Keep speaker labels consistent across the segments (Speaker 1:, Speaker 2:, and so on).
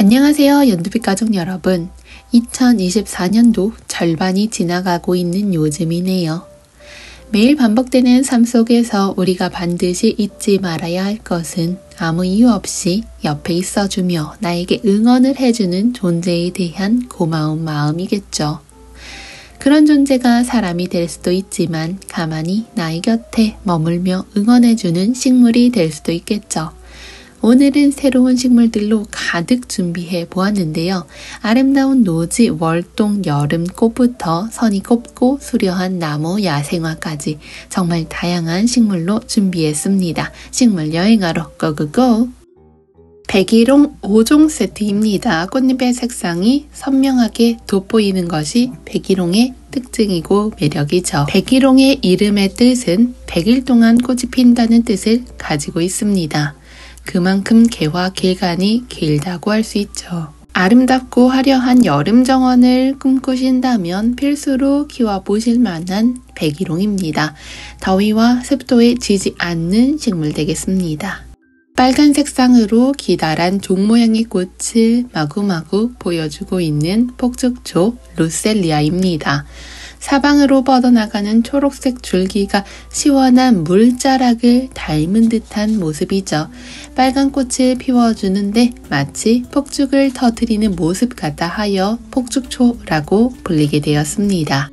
Speaker 1: 안녕하세요, 연두빛 가족 여러분. 2024년도 절반이 지나가고 있는 요즘이네요. 매일 반복되는 삶 속에서 우리가 반드시 잊지 말아야 할 것은 아무 이유 없이 옆에 있어주며 나에게 응원을 해주는 존재에 대한 고마운 마음이겠죠. 그런 존재가 사람이 될 수도 있지만 가만히 나의 곁에 머물며 응원해주는 식물이 될 수도 있겠죠. 오늘은 새로운 식물들로 가득 준비해 보았는데요. 아름다운 노지, 월동, 여름꽃부터 선이 곱고 수려한 나무, 야생화까지 정말 다양한 식물로 준비했습니다. 식물 여행하러 고고고! 백일홍 5종 세트입니다. 꽃잎의 색상이 선명하게 돋보이는 것이 백일홍의 특징이고 매력이죠. 백일홍의 이름의 뜻은 100일 동안 꽃이 핀다는 뜻을 가지고 있습니다. 그만큼 개화 기간이 길다고 할 수 있죠. 아름답고 화려한 여름 정원을 꿈꾸신다면 필수로 키워보실 만한 백일홍입니다. 더위와 습도에 지지 않는 식물 되겠습니다. 빨간 색상으로 기다란 종 모양의 꽃을 마구마구 보여주고 있는 폭죽초 루셀리아입니다. 사방으로 뻗어나가는 초록색 줄기가 시원한 물자락을 닮은 듯한 모습이죠. 빨간 꽃을 피워주는데 마치 폭죽을 터뜨리는 모습 같아 하여 폭죽초라고 불리게 되었습니다.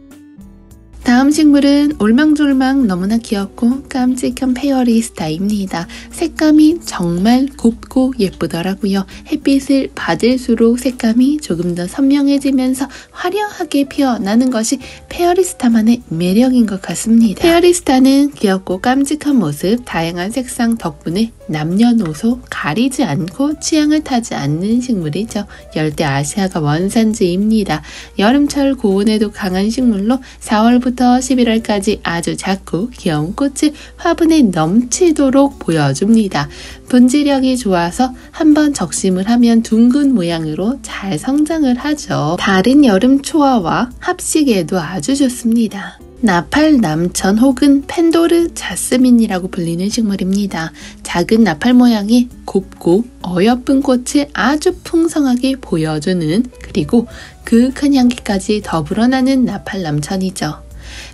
Speaker 1: 다음 식물은 올망졸망 너무나 귀엽고 깜찍한 페어리스타입니다. 색감이 정말 곱고 예쁘더라고요. 햇빛을 받을수록 색감이 조금 더 선명해지면서 화려하게 피어나는 것이 페어리스타만의 매력인 것 같습니다. 페어리스타는 귀엽고 깜찍한 모습, 다양한 색상 덕분에 남녀노소 가리지 않고 취향을 타지 않는 식물이죠. 열대 아시아가 원산지입니다. 여름철 고온에도 강한 식물로 4월부터 11월까지 아주 작고 귀여운 꽃을 화분에 넘치도록 보여줍니다. 분지력이 좋아서 한번 적심을 하면 둥근 모양으로 잘 성장을 하죠. 다른 여름 초화와 합식에도 아주 좋습니다. 나팔 남천 혹은 펜도르 자스민이라고 불리는 식물입니다. 작은 나팔 모양의 곱고 어여쁜 꽃을 아주 풍성하게 보여주는, 그리고 그윽한 향기까지 더불어 나는 나팔 남천이죠.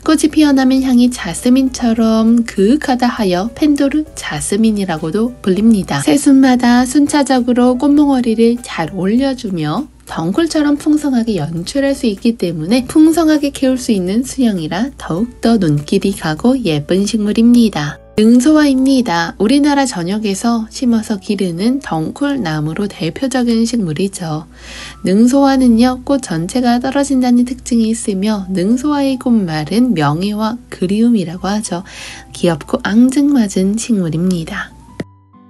Speaker 1: 꽃이 피어나면 향이 자스민처럼 그윽하다 하여 펜도르 자스민이라고도 불립니다. 새순마다 순차적으로 꽃몽어리를 잘 올려주며 덩굴처럼 풍성하게 연출할 수 있기 때문에 풍성하게 키울 수 있는 수영이라 더욱더 눈길이 가고 예쁜 식물입니다. 능소화입니다. 우리나라 전역에서 심어서 기르는 덩굴나무로 대표적인 식물이죠. 능소화는요, 꽃 전체가 떨어진다는 특징이 있으며 능소화의 꽃말은 명예와 그리움이라고 하죠. 귀엽고 앙증맞은 식물입니다.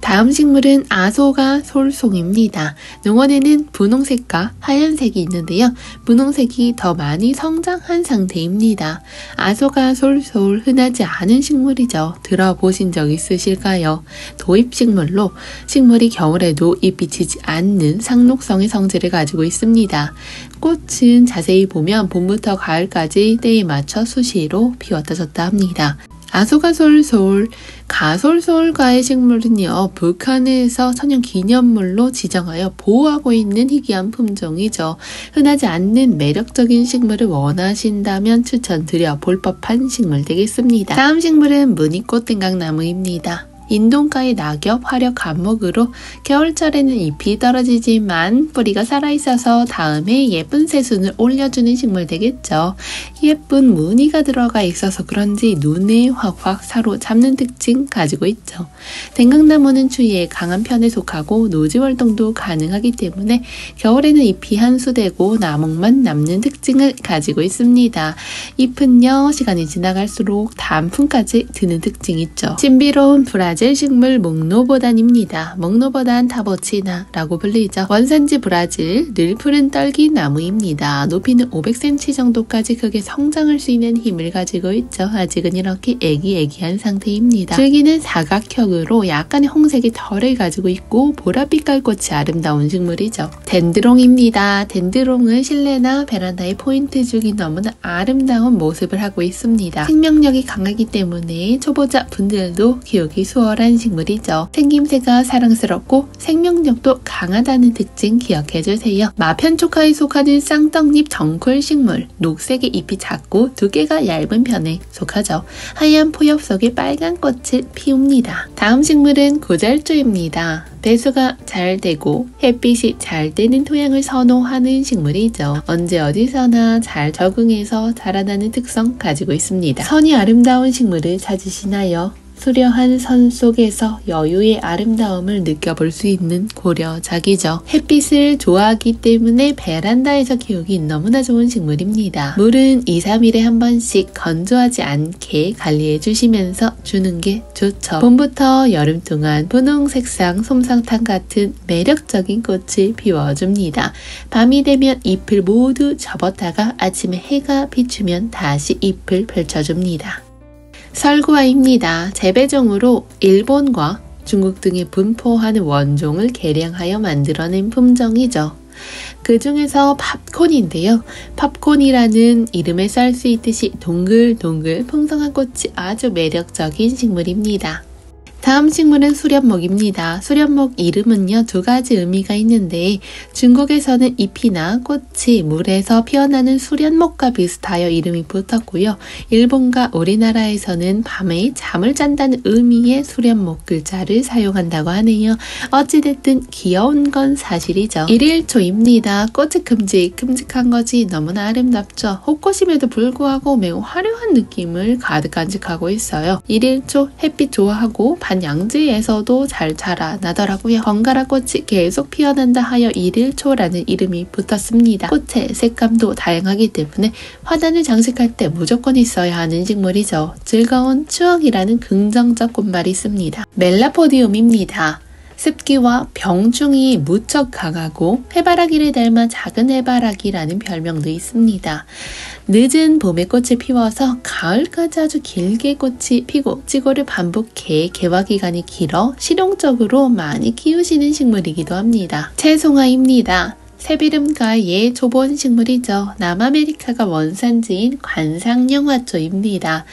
Speaker 1: 다음 식물은 아소가 솔송입니다. 농원에는 분홍색과 하얀색이 있는데요. 분홍색이 더 많이 성장한 상태입니다. 아소가 솔솔 흔하지 않은 식물이죠. 들어보신 적 있으실까요? 도입식물로 식물이 겨울에도 잎이 지지 않는 상록성의 성질을 가지고 있습니다. 꽃은 자세히 보면 봄부터 가을까지 때에 맞춰 수시로 피웠다 졌다 합니다. 아소가솔솔, 가솔솔과의 식물은요, 북한에서 천연기념물로 지정하여 보호하고 있는 희귀한 품종이죠. 흔하지 않는 매력적인 식물을 원하신다면 추천드려 볼 법한 식물 되겠습니다. 다음 식물은 무늬꽃등강나무입니다. 인동가의 낙엽 화력 감목으로 겨울철에는 잎이 떨어지지만 뿌리가 살아있어서 다음에 예쁜 새순을 올려주는 식물 되겠죠. 예쁜 무늬가 들어가 있어서 그런지 눈에 확확 사로잡는 특징 가지고 있죠. 댕강나무는 추위에 강한 편에 속하고 노지활동도 가능하기 때문에 겨울에는 잎이 한수되고 나목만 남는 특징을 가지고 있습니다. 잎은요, 시간이 지나갈수록 단풍까지 드는 특징이 있죠. 신비로운 브라질 식물 목노보단입니다. 목노보단 타보치나라고 불리죠. 원산지 브라질, 늘 푸른 떨기 나무입니다. 높이는 500cm 정도까지 크게 성장할 수 있는 힘을 가지고 있죠. 아직은 이렇게 애기애기한 상태입니다. 줄기는 사각형으로 약간의 홍색의 털을 가지고 있고 보랏빛깔 꽃이 아름다운 식물이죠. 덴드롱입니다. 덴드롱은 실내나 베란다의 포인트 주기 너무나 아름다운 모습을 하고 있습니다. 생명력이 강하기 때문에 초보자 분들도 키우기 수월 수월한 식물이죠. 생김새가 사랑스럽고 생명력도 강하다는 특징 기억해주세요. 마편초카에 속하는 쌍떡잎 정쿨 식물, 녹색의 잎이 작고 두께가 얇은 편에 속하죠. 하얀 포엽 속에 빨간 꽃을 피웁니다. 다음 식물은 고잘조입니다. 배수가 잘 되고 햇빛이 잘 되는 토양을 선호하는 식물이죠. 언제 어디서나 잘 적응해서 자라나는 특성 가지고 있습니다. 선이 아름다운 식물을 찾으시나요? 수려한 선 속에서 여유의 아름다움을 느껴볼 수 있는 고려작이죠. 햇빛을 좋아하기 때문에 베란다에서 키우기 너무나 좋은 식물입니다. 물은 2, 3일에 한 번씩 건조하지 않게 관리해 주시면서 주는 게 좋죠. 봄부터 여름 동안 분홍색상 솜사탕 같은 매력적인 꽃을 피워줍니다. 밤이 되면 잎을 모두 접었다가 아침에 해가 비추면 다시 잎을 펼쳐줍니다. 설구아입니다. 재배종으로 일본과 중국 등에 분포하는 원종을 개량하여 만들어낸 품종이죠. 그 중에서 팝콘인데요. 팝콘이라는 이름에 쌀 수 있듯이 동글동글 풍성한 꽃이 아주 매력적인 식물입니다. 다음 식물은 수련목입니다. 수련목 이름은요, 2가지 의미가 있는데 중국에서는 잎이나 꽃이 물에서 피어나는 수련목과 비슷하여 이름이 붙었고요. 일본과 우리나라에서는 밤에 잠을 잔다는 의미의 수련목 글자를 사용한다고 하네요. 어찌됐든 귀여운 건 사실이죠. 일일초입니다. 꽃이 큼직큼직한 것이 너무나 아름답죠. 혹꽃임에도 불구하고 매우 화려한 느낌을 가득 간직하고 있어요. 일일초 햇빛 좋아하고 양지에서도 잘 자라나더라고요. 번갈아 꽃이 계속 피어난다 하여 일일초라는 이름이 붙었습니다. 꽃의 색감도 다양하기 때문에 화단을 장식할 때 무조건 있어야 하는 식물이죠. 즐거운 추억이라는 긍정적 꽃말이 있습니다. 멜라포디움입니다. 습기와 병충이 무척 강하고 해바라기를 닮아 작은 해바라기라는 별명도 있습니다. 늦은 봄에 꽃을 피워서 가을까지 아주 길게 꽃이 피고 찌고를 반복해 개화 기간이 길어 실용적으로 많이 키우시는 식물이기도 합니다. 채송화입니다. 새비름과의 초본 식물이죠. 남아메리카가 원산지인 관상용화초입니다.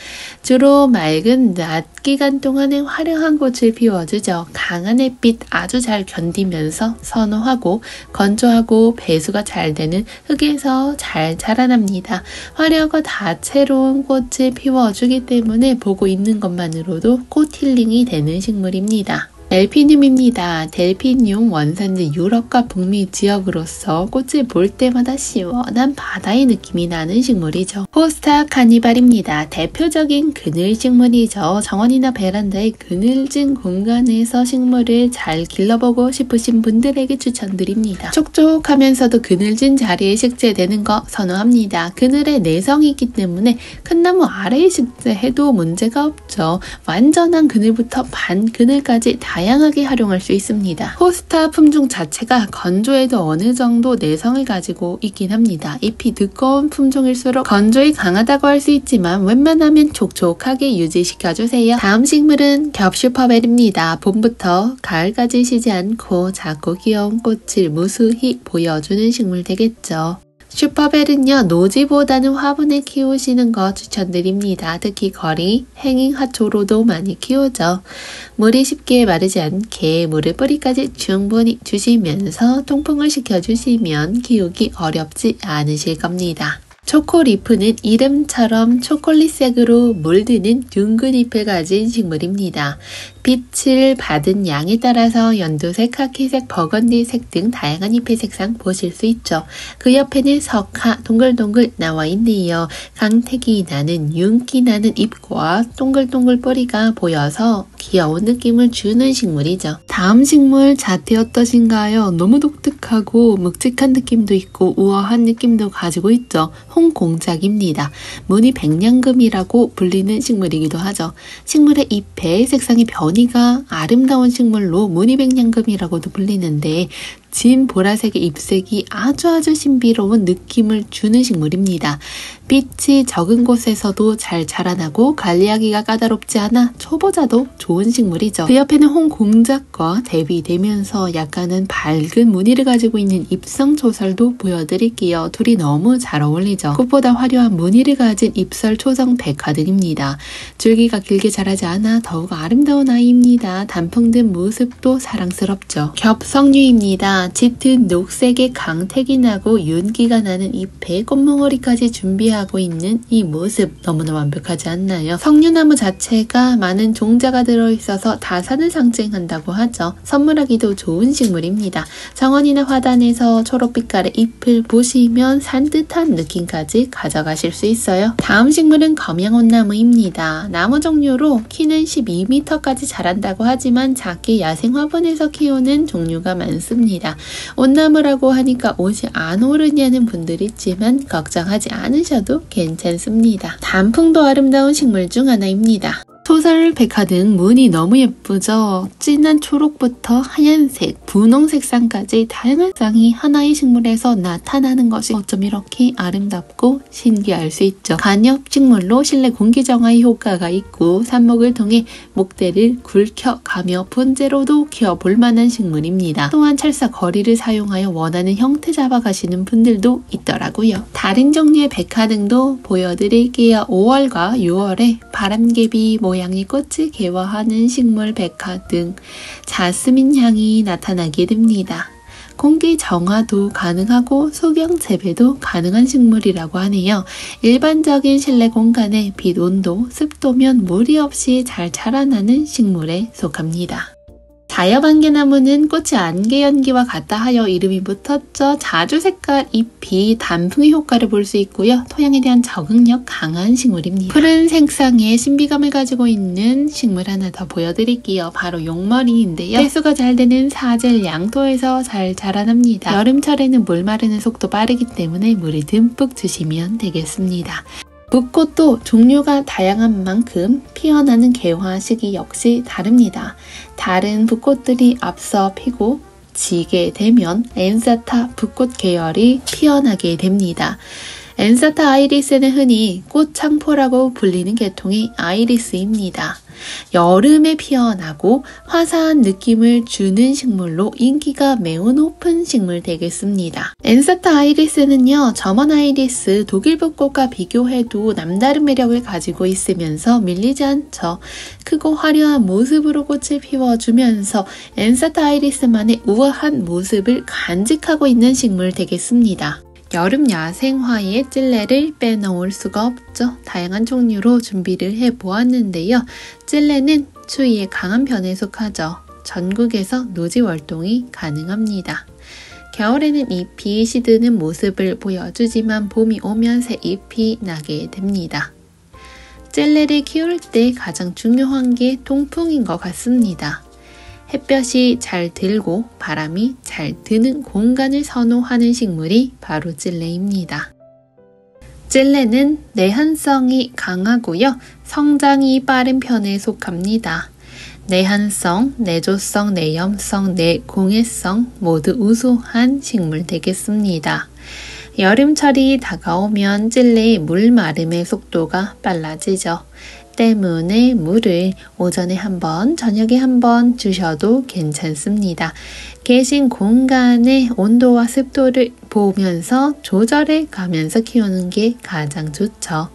Speaker 1: 주로 맑은 낮 기간 동안에 화려한 꽃을 피워주죠. 강한 햇빛 아주 잘 견디면서 선호하고 건조하고 배수가 잘 되는 흙에서 잘 자라납니다. 화려하고 다채로운 꽃을 피워주기 때문에 보고 있는 것만으로도 꽃 힐링이 되는 식물입니다. 델피늄입니다. 델피늄 원산지 유럽과 북미 지역으로서 꽃을 볼 때마다 시원한 바다의 느낌이 나는 식물이죠. 호스타 카니발입니다. 대표적인 그늘 식물이죠. 정원이나 베란다의 그늘진 공간에서 식물을 잘 길러보고 싶으신 분들에게 추천드립니다. 촉촉하면서도 그늘진 자리에 식재되는 거 선호합니다. 그늘에 내성이 있기 때문에 큰 나무 아래에 식재해도 문제가 없죠. 완전한 그늘부터 반 그늘까지 다양하게 활용할 수 있습니다. 호스타 품종 자체가 건조에도 어느 정도 내성을 가지고 있긴 합니다. 잎이 두꺼운 품종일수록 건조에 강하다고 할 수 있지만 웬만하면 촉촉하게 유지시켜주세요. 다음 식물은 겹슈퍼벨입니다. 봄부터 가을까지 쉬지 않고 작고 귀여운 꽃을 무수히 보여주는 식물 되겠죠. 슈퍼벨은요, 노지보다는 화분에 키우시는 거 추천드립니다. 특히 거리, 행잉 화초로도 많이 키우죠. 물이 쉽게 마르지 않게 물을 뿌리까지 충분히 주시면서 통풍을 시켜주시면 키우기 어렵지 않으실 겁니다. 초코리프는 이름처럼 초콜릿색으로 물드는 둥근 잎을 가진 식물입니다. 빛을 받은 양에 따라서 연두색, 카키색, 버건디색 등 다양한 잎의 색상 보실 수 있죠. 그 옆에는 석화 동글동글 나와 있네요. 강택이 나는 윤기 나는 잎과 동글동글 뿌리가 보여서 귀여운 느낌을 주는 식물이죠. 다음 식물 자태 어떠신가요? 너무 독특하고 묵직한 느낌도 있고 우아한 느낌도 가지고 있죠. 홍공작입니다. 무늬 백냥금이라고 불리는 식물이기도 하죠. 식물의 잎의 색상이 변이가 아름다운 식물로 무늬백냥금이라고도 불리는데 진 보라색의 잎색이 아주 신비로운 느낌을 주는 식물입니다. 빛이 적은 곳에서도 잘 자라나고 관리하기가 까다롭지 않아 초보자도 좋은 식물이죠. 그 옆에는 홍공작과 대비되면서 약간은 밝은 무늬를 가지고 있는 입성초설도 보여드릴게요. 둘이 너무 잘 어울리죠. 꽃보다 화려한 무늬를 가진 잎설초성 백화등입니다. 줄기가 길게 자라지 않아 더욱 아름다운 아이입니다. 단풍 든 모습도 사랑스럽죠. 겹성류입니다. 짙은 녹색의 강택이 나고 윤기가 나는 잎에 꽃몽오리까지 준비하고 있는 이 모습 너무나 완벽하지 않나요? 석류나무 자체가 많은 종자가 들어있어서 다산을 상징한다고 하죠. 선물하기도 좋은 식물입니다. 정원이나 화단에서 초록빛깔의 잎을 보시면 산뜻한 느낌까지 가져가실 수 있어요. 다음 식물은 검양온나무입니다. 나무 종류로 키는 12m까지 자란다고 하지만 작게 야생 화분에서 키우는 종류가 많습니다. 온나무라고 하니까 옷이 안 오르냐는 분들이 있지만 걱정하지 않으셔도 괜찮습니다. 단풍도 아름다운 식물 중 하나입니다. 소설 백화등 무늬 너무 예쁘죠? 진한 초록부터 하얀색, 분홍 색상까지 다양한 색상이 하나의 식물에서 나타나는 것이 어쩜 이렇게 아름답고 신기할 수 있죠. 간엽 식물로 실내 공기 정화의 효과가 있고 삽목을 통해 목대를 굵혀가며 분재로도 키워볼 만한 식물입니다. 또한 찰싹 거리를 사용하여 원하는 형태 잡아가시는 분들도 있더라고요. 다른 종류의 백화등도 보여드릴게요. 5월과 6월에 바람개비 모양의 꽃을 개화하는 식물 백화등, 자스민 향이 나타나게 됩니다. 공기 정화도 가능하고 소경 재배도 가능한 식물이라고 하네요. 일반적인 실내 공간에 빛, 온도, 습도면 무리 없이 잘 자라나는 식물에 속합니다. 자엽안개나무는 꽃이 안개연기와 같다 하여 이름이 붙었죠. 자주색깔 잎이 단풍의 효과를 볼 수 있고요. 토양에 대한 적응력 강한 식물입니다. 푸른 색상의 신비감을 가지고 있는 식물 하나 더 보여드릴게요. 바로 용머리인데요. 배수가 잘 되는 사질 양토에서 잘 자라납니다. 여름철에는 물 마르는 속도 빠르기 때문에 물을 듬뿍 주시면 되겠습니다. 붓꽃도 종류가 다양한 만큼 피어나는 개화 시기 역시 다릅니다. 다른 붓꽃들이 앞서 피고 지게 되면 엔사타 붓꽃 계열이 피어나게 됩니다. 엔사타 아이리스는 흔히 꽃창포라고 불리는 계통의 아이리스입니다. 여름에 피어나고 화사한 느낌을 주는 식물로 인기가 매우 높은 식물 되겠습니다. 엔사타 아이리스는요, 저먼 아이리스, 독일붓꽃과 비교해도 남다른 매력을 가지고 있으면서 밀리지 않죠. 크고 화려한 모습으로 꽃을 피워주면서 엔사타 아이리스만의 우아한 모습을 간직하고 있는 식물 되겠습니다. 여름 야생화의 찔레를 빼놓을 수가 없죠. 다양한 종류로 준비를 해보았는데요. 찔레는 추위에 강한 편에 속하죠. 전국에서 노지 활동이 가능합니다. 겨울에는 잎이 시드는 모습을 보여주지만 봄이 오면 새 잎이 나게 됩니다. 찔레를 키울 때 가장 중요한 게 통풍인 것 같습니다. 햇볕이 잘 들고 바람이 잘 드는 공간을 선호하는 식물이 바로 찔레입니다. 찔레는 내한성이 강하고요. 성장이 빠른 편에 속합니다. 내한성, 내조성, 내염성, 내공해성 모두 우수한 식물 되겠습니다. 여름철이 다가오면 찔레의 물 마름의 속도가 빨라지죠. 때문에 물을 오전에 한번, 저녁에 한번 주셔도 괜찮습니다. 계신 공간의 온도와 습도를 보면서 조절해 가면서 키우는 게 가장 좋죠.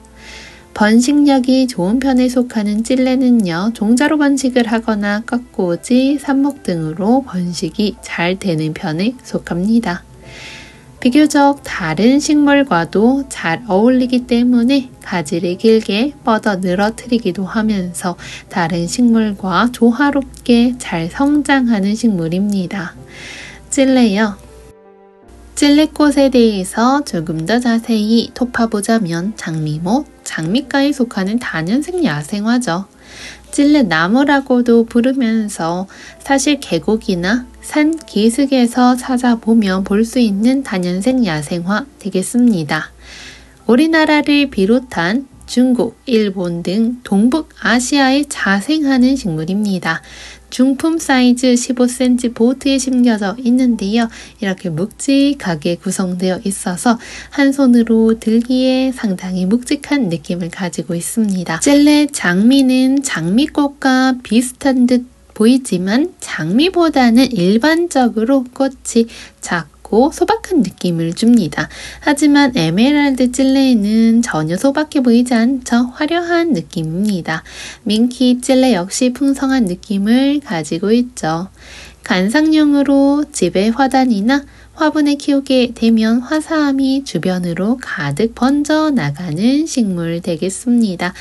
Speaker 1: 번식력이 좋은 편에 속하는 찔레는요, 종자로 번식을 하거나 꺾꽂이, 삽목 등으로 번식이 잘 되는 편에 속합니다. 비교적 다른 식물과도 잘 어울리기 때문에 가지를 길게 뻗어 늘어뜨리기도 하면서 다른 식물과 조화롭게 잘 성장하는 식물입니다. 찔레요. 찔레꽃에 대해서 조금 더 자세히 톱파보자면 장미목, 장미과에 속하는 다년생 야생화죠. 찔레나무라고도 부르면서 사실 계곡이나 산 기슭에서 찾아보면 볼 수 있는 다년생 야생화 되겠습니다. 우리나라를 비롯한 중국, 일본 등 동북아시아에 자생하는 식물입니다. 중품 사이즈 15cm 보트에 심겨져 있는데요. 이렇게 묵직하게 구성되어 있어서 한 손으로 들기에 상당히 묵직한 느낌을 가지고 있습니다. 찔레 장미는 장미꽃과 비슷한 듯 보이지만 장미보다는 일반적으로 꽃이 작고 소박한 느낌을 줍니다. 하지만 에메랄드 찔레는 전혀 소박해 보이지 않죠. 화려한 느낌입니다. 민키 찔레 역시 풍성한 느낌을 가지고 있죠. 관상용으로 집의 화단이나 화분에 키우게 되면 화사함이 주변으로 가득 번져 나가는 식물 되겠습니다.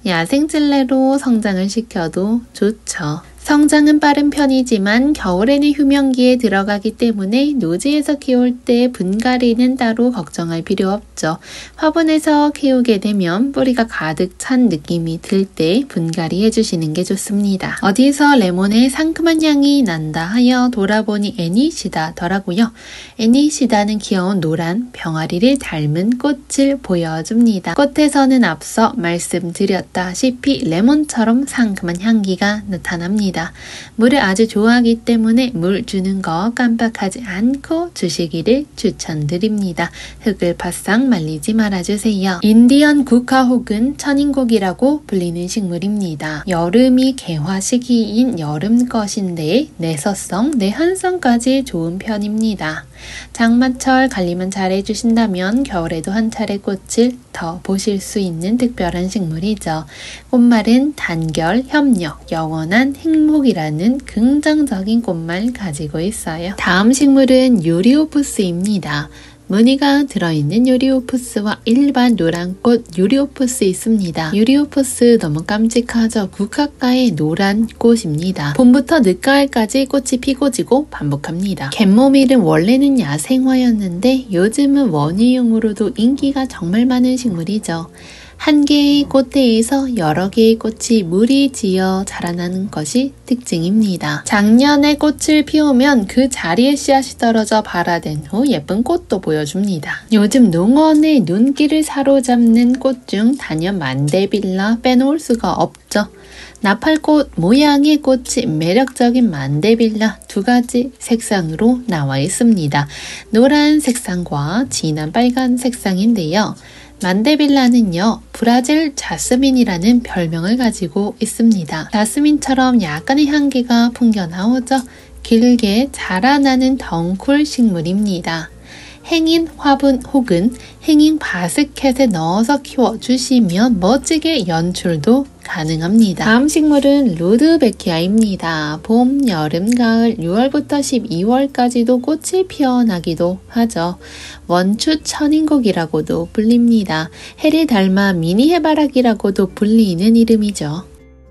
Speaker 1: 야생 찔레로 성장을 시켜도 좋죠. 성장은 빠른 편이지만 겨울에는 휴명기에 들어가기 때문에 노지에서 키울 때 분갈이는 따로 걱정할 필요 없죠. 화분에서 키우게 되면 뿌리가 가득 찬 느낌이 들 때 분갈이 해주시는 게 좋습니다. 어디서 레몬의 상큼한 향이 난다 하여 돌아보니 애니시다더라고요. 애니시다는 귀여운 노란 병아리를 닮은 꽃을 보여줍니다. 꽃에서는 앞서 말씀드렸다시피 레몬처럼 상큼한 향기가 나타납니다. 물을 아주 좋아하기 때문에 물 주는 거 깜빡하지 않고 주시기를 추천드립니다. 흙을 바싹 말리지 말아주세요. 인디언 국화 혹은 천인국이라고 불리는 식물입니다. 여름이 개화 시기인 여름 것인데 내서성, 내한성까지 좋은 편입니다. 장마철 관리만 잘 해주신다면 겨울에도 한 차례 꽃을 더 보실 수 있는 특별한 식물이죠. 꽃말은 단결, 협력, 영원한 행복이라는 긍정적인 꽃말 가지고 있어요. 다음 식물은 유리오프스입니다. 무늬가 들어있는 유리오프스와 일반 노란꽃 유리오프스 있습니다. 유리오프스 너무 깜찍하죠? 국화가의 노란 꽃입니다. 봄부터 늦가을까지 꽃이 피고 지고 반복합니다. 갯모밀은 원래는 야생화였는데 요즘은 원예용으로도 인기가 정말 많은 식물이죠. 한 개의 꽃대에서 여러 개의 꽃이 무리지어 자라나는 것이 특징입니다. 작년에 꽃을 피우면 그 자리에 씨앗이 떨어져 발화된 후 예쁜 꽃도 보여줍니다. 요즘 농원의 눈길을 사로잡는 꽃 중 단연 만데빌라 빼놓을 수가 없죠. 나팔꽃 모양의 꽃이 매력적인 만데빌라 두 가지 색상으로 나와 있습니다. 노란 색상과 진한 빨간 색상인데요. 만데빌라는요, 브라질 자스민이라는 별명을 가지고 있습니다. 자스민처럼 약간의 향기가 풍겨나오죠. 길게 자라나는 덩쿨 식물입니다. 행인 화분 혹은 행인 바스켓에 넣어서 키워주시면 멋지게 연출도 가능합니다. 다음 식물은 루드베키아입니다. 봄, 여름, 가을, 6월부터 12월까지도 꽃이 피어나기도 하죠. 원추 천인국이라고도 불립니다. 해를 닮아 미니 해바라기라고도 불리는 이름이죠.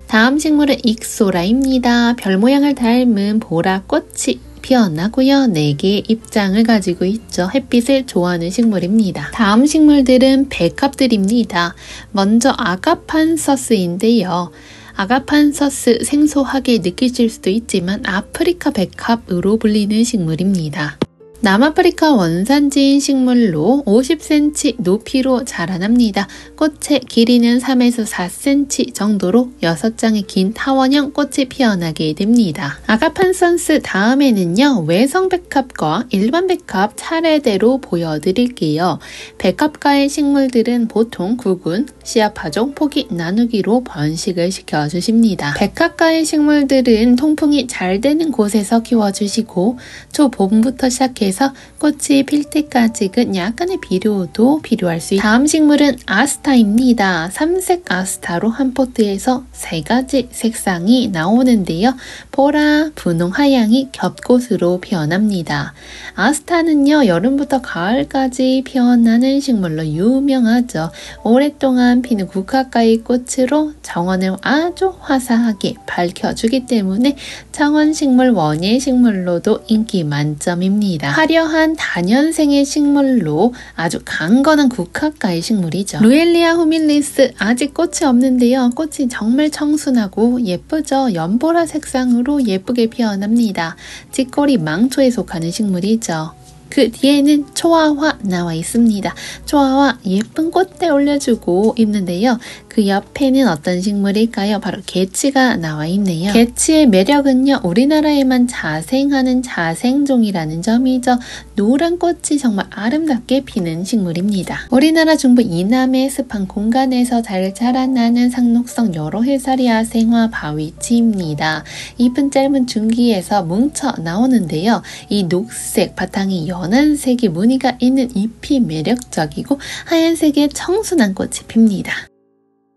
Speaker 1: 다음 식물은 익소라입니다. 별 모양을 닮은 보라꽃이 피어나고요. 4개의 입장을 가지고 있죠. 햇빛을 좋아하는 식물입니다. 다음 식물들은 백합들입니다. 먼저 아가판서스인데요. 아가판서스 생소하게 느끼실 수도 있지만 아프리카 백합으로 불리는 식물입니다. 남아프리카 원산지인 식물로 50cm 높이로 자라납니다. 꽃의 길이는 3에서 4cm 정도로 6장의 긴 타원형 꽃이 피어나게 됩니다. 아가판서스 다음에는요, 외성 백합과 일반 백합 차례대로 보여드릴게요. 백합과의 식물들은 보통 구근, 씨앗파종, 포기 나누기로 번식을 시켜주십니다. 백합과의 식물들은 통풍이 잘 되는 곳에서 키워주시고 초봄부터 시작해 꽃이 필 때까지는 약간의 비료도 필요할 수 있습니다. 다음 식물은 아스타입니다. 삼색 아스타로 한 포트에서 3가지 색상이 나오는데요. 보라, 분홍, 하양이 겹꽃으로 피어납니다. 아스타는요, 여름부터 가을까지 피어나는 식물로 유명하죠. 오랫동안 피는 국화가의 꽃으로 정원을 아주 화사하게 밝혀주기 때문에 정원식물, 원예식물로도 인기 만점입니다. 화려한 다년생의 식물로 아주 강건한 국화가의 식물이죠. 루엘리아 후밀리스 아직 꽃이 없는데요. 꽃이 정말 청순하고 예쁘죠. 연보라 색상으로 예쁘게 피어납니다. 찌꼬리 망초에 속하는 식물이죠. 그 뒤에는 초화화 나와 있습니다. 초화화 예쁜 꽃대 올려주고 있는데요. 그 옆에는 어떤 식물일까요? 바로 개치가 나와 있네요. 개치의 매력은요, 우리나라에만 자생하는 자생종이라는 점이죠. 노란 꽃이 정말 아름답게 피는 식물입니다. 우리나라 중부 이남의 습한 공간에서 잘 자라나는 상록성 여러 해살이 야생화 바위치입니다. 잎은 짧은 줄기에서 뭉쳐 나오는데요. 이 녹색 바탕이 연한 색의 무늬가 있는 잎이 매력적이고 하얀색의 청순한 꽃이 핍니다.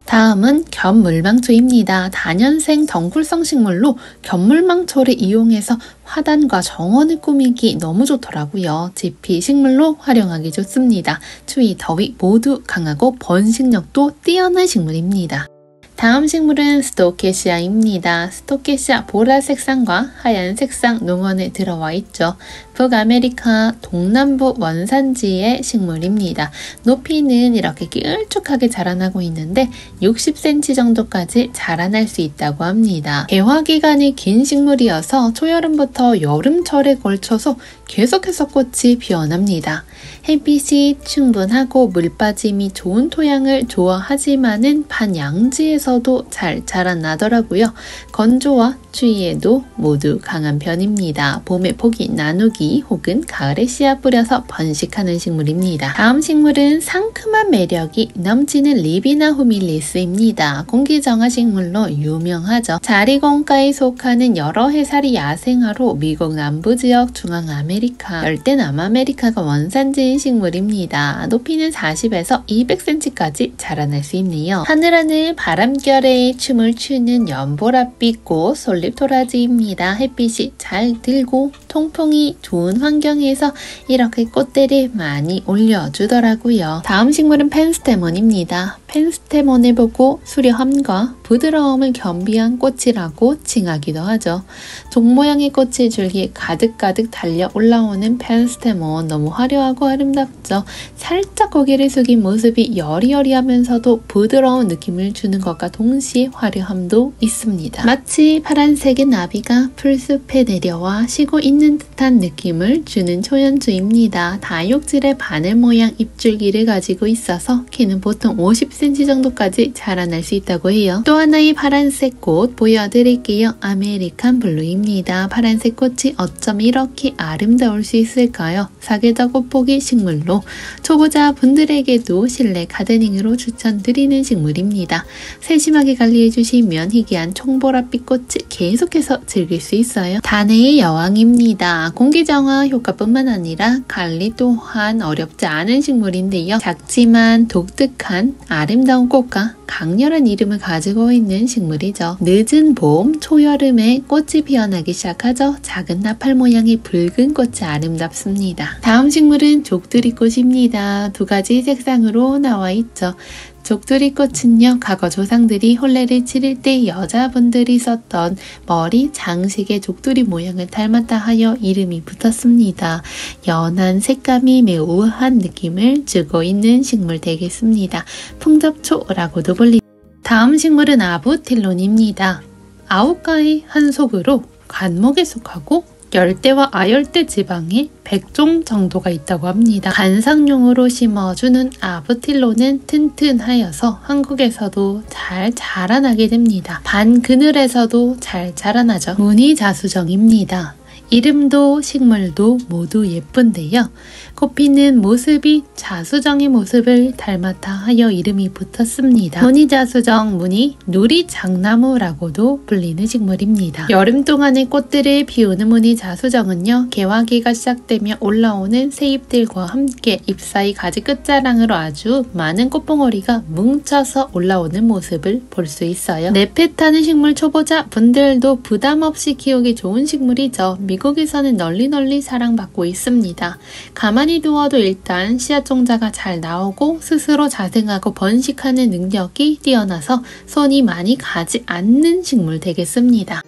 Speaker 1: 다음은 견물망초입니다. 다년생 덩굴성 식물로 견물망초를 이용해서 화단과 정원을 꾸미기 너무 좋더라고요. 지피 식물로 활용하기 좋습니다. 추위, 더위 모두 강하고 번식력도 뛰어난 식물입니다. 다음 식물은 스토케시아입니다. 스토케시아 보라색 쌍과 하얀색 쌍 농원에 들어와 있죠. 북아메리카 동남부 원산지의 식물입니다. 높이는 이렇게 길쭉하게 자라나고 있는데 60cm 정도까지 자라날 수 있다고 합니다. 개화 기간이 긴 식물이어서 초여름부터 여름철에 걸쳐서 계속해서 꽃이 피어납니다. 햇빛이 충분하고 물빠짐이 좋은 토양을 좋아하지만은 반양지에서도 잘 자라나더라고요. 건조와 추위에도 모두 강한 편입니다. 봄에 포기 나누기 혹은 가을에 씨앗 뿌려서 번식하는 식물입니다. 다음 식물은 상큼한 매력이 넘치는 리비나 후밀리스입니다. 공기정화 식물로 유명하죠. 자리공가에 속하는 여러 해살이 야생화로 미국 남부지역, 중앙아메리카, 열대남아메리카가 원산지인 식물입니다. 높이는 40에서 200cm까지 자라날 수 있네요. 하늘하늘 바람결에 춤을 추는 연보랏빛 꽃 솔잎 도라지입니다. 햇빛이 잘 들고 통풍이 좋은 환경에서 이렇게 꽃대를 많이 올려주더라고요. 다음 식물은 펜스테몬입니다. 펜스테몬을 보고 수려함과 부드러움을 겸비한 꽃이라고 칭하기도 하죠. 종 모양의 꽃이 줄기에 가득가득 달려 올라오는 펜스테몬 너무 화려하고 아름답죠. 살짝 고개를 숙인 모습이 여리여리하면서도 부드러운 느낌을 주는 것과 동시에 화려함도 있습니다. 마치 파란색의 나비가 풀숲에 내려와 쉬고 있는 듯한 느낌을 주는 초연주입니다. 다육질의 바늘 모양 잎줄기를 가지고 있어서 키는 보통 50cm 정도까지 자라날 수 있다고 해요. 또 하나의 파란색 꽃 보여드릴게요. 아메리칸 블루입니다. 파란색 꽃이 어쩜 이렇게 아름다울 수 있을까요? 사계절 꽃보기 식물로 초보자 분들에게도 실내 가드닝으로 추천드리는 식물입니다. 세심하게 관리해주시면 희귀한 총보랏빛 꽃을 계속해서 즐길 수 있어요. 단해의 여왕입니다. 공기정화 효과뿐만 아니라 관리 또한 어렵지 않은 식물인데요. 작지만 독특한 아름다운 꽃과 강렬한 이름을 가지고 있는 식물이죠. 늦은 봄, 초여름에 꽃이 피어나기 시작하죠. 작은 나팔 모양의 붉은 꽃이 아름답습니다. 다음 식물은 족두리꽃입니다. 두 가지 색상으로 나와 있죠. 족두리꽃은요, 과거 조상들이 혼례를 치를 때 여자분들이 썼던 머리 장식의 족두리 모양을 닮았다 하여 이름이 붙었습니다. 연한 색감이 매우 우아한 느낌을 주고 있는 식물 되겠습니다. 풍접초라고도 불립니다. 다음 식물은 아부틸론입니다. 아우가의 한 속으로 간목에 속하고 열대와 아열대 지방에 100종 정도가 있다고 합니다. 관상용으로 심어주는 아부틸론은 튼튼하여서 한국에서도 잘 자라나게 됩니다. 반그늘에서도 잘 자라나죠. 무늬자수정입니다. 이름도 식물도 모두 예쁜데요. 꽃피는 모습이 자수정의 모습을 닮았다 하여 이름이 붙었습니다. 무늬자수정, 무늬 누리장나무라고도 불리는 식물입니다. 여름 동안에 꽃들을 피우는 무늬자수정은요, 개화기가 시작되며 올라오는 새잎들과 함께 잎 사이 가지 끝자락으로 아주 많은 꽃봉오리가 뭉쳐서 올라오는 모습을 볼 수 있어요. 네페타는 식물 초보자 분들도 부담 없이 키우기 좋은 식물이죠. 미국에서는 널리 사랑받고 있습니다. 가만히 두어도 일단 씨앗 종자가 잘 나오고 스스로 자생하고 번식하는 능력이 뛰어나서 손이 많이 가지 않는 식물 되겠습니다.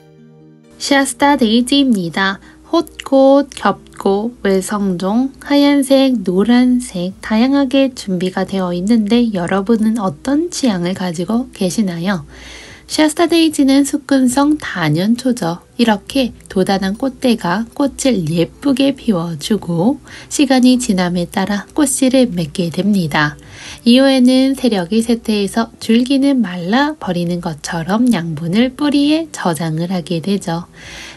Speaker 1: 시아스타 데이지입니다. 홑꽃, 겹꽃, 외성종, 하얀색, 노란색 다양하게 준비가 되어 있는데 여러분은 어떤 취향을 가지고 계시나요? 샤스타 데이지는 숙근성 다년초죠. 이렇게 도단한 꽃대가 꽃을 예쁘게 피워주고 시간이 지남에 따라 꽃씨를 맺게 됩니다. 이후에는 세력이 쇠퇴해서 줄기는 말라 버리는 것처럼 양분을 뿌리에 저장을 하게 되죠.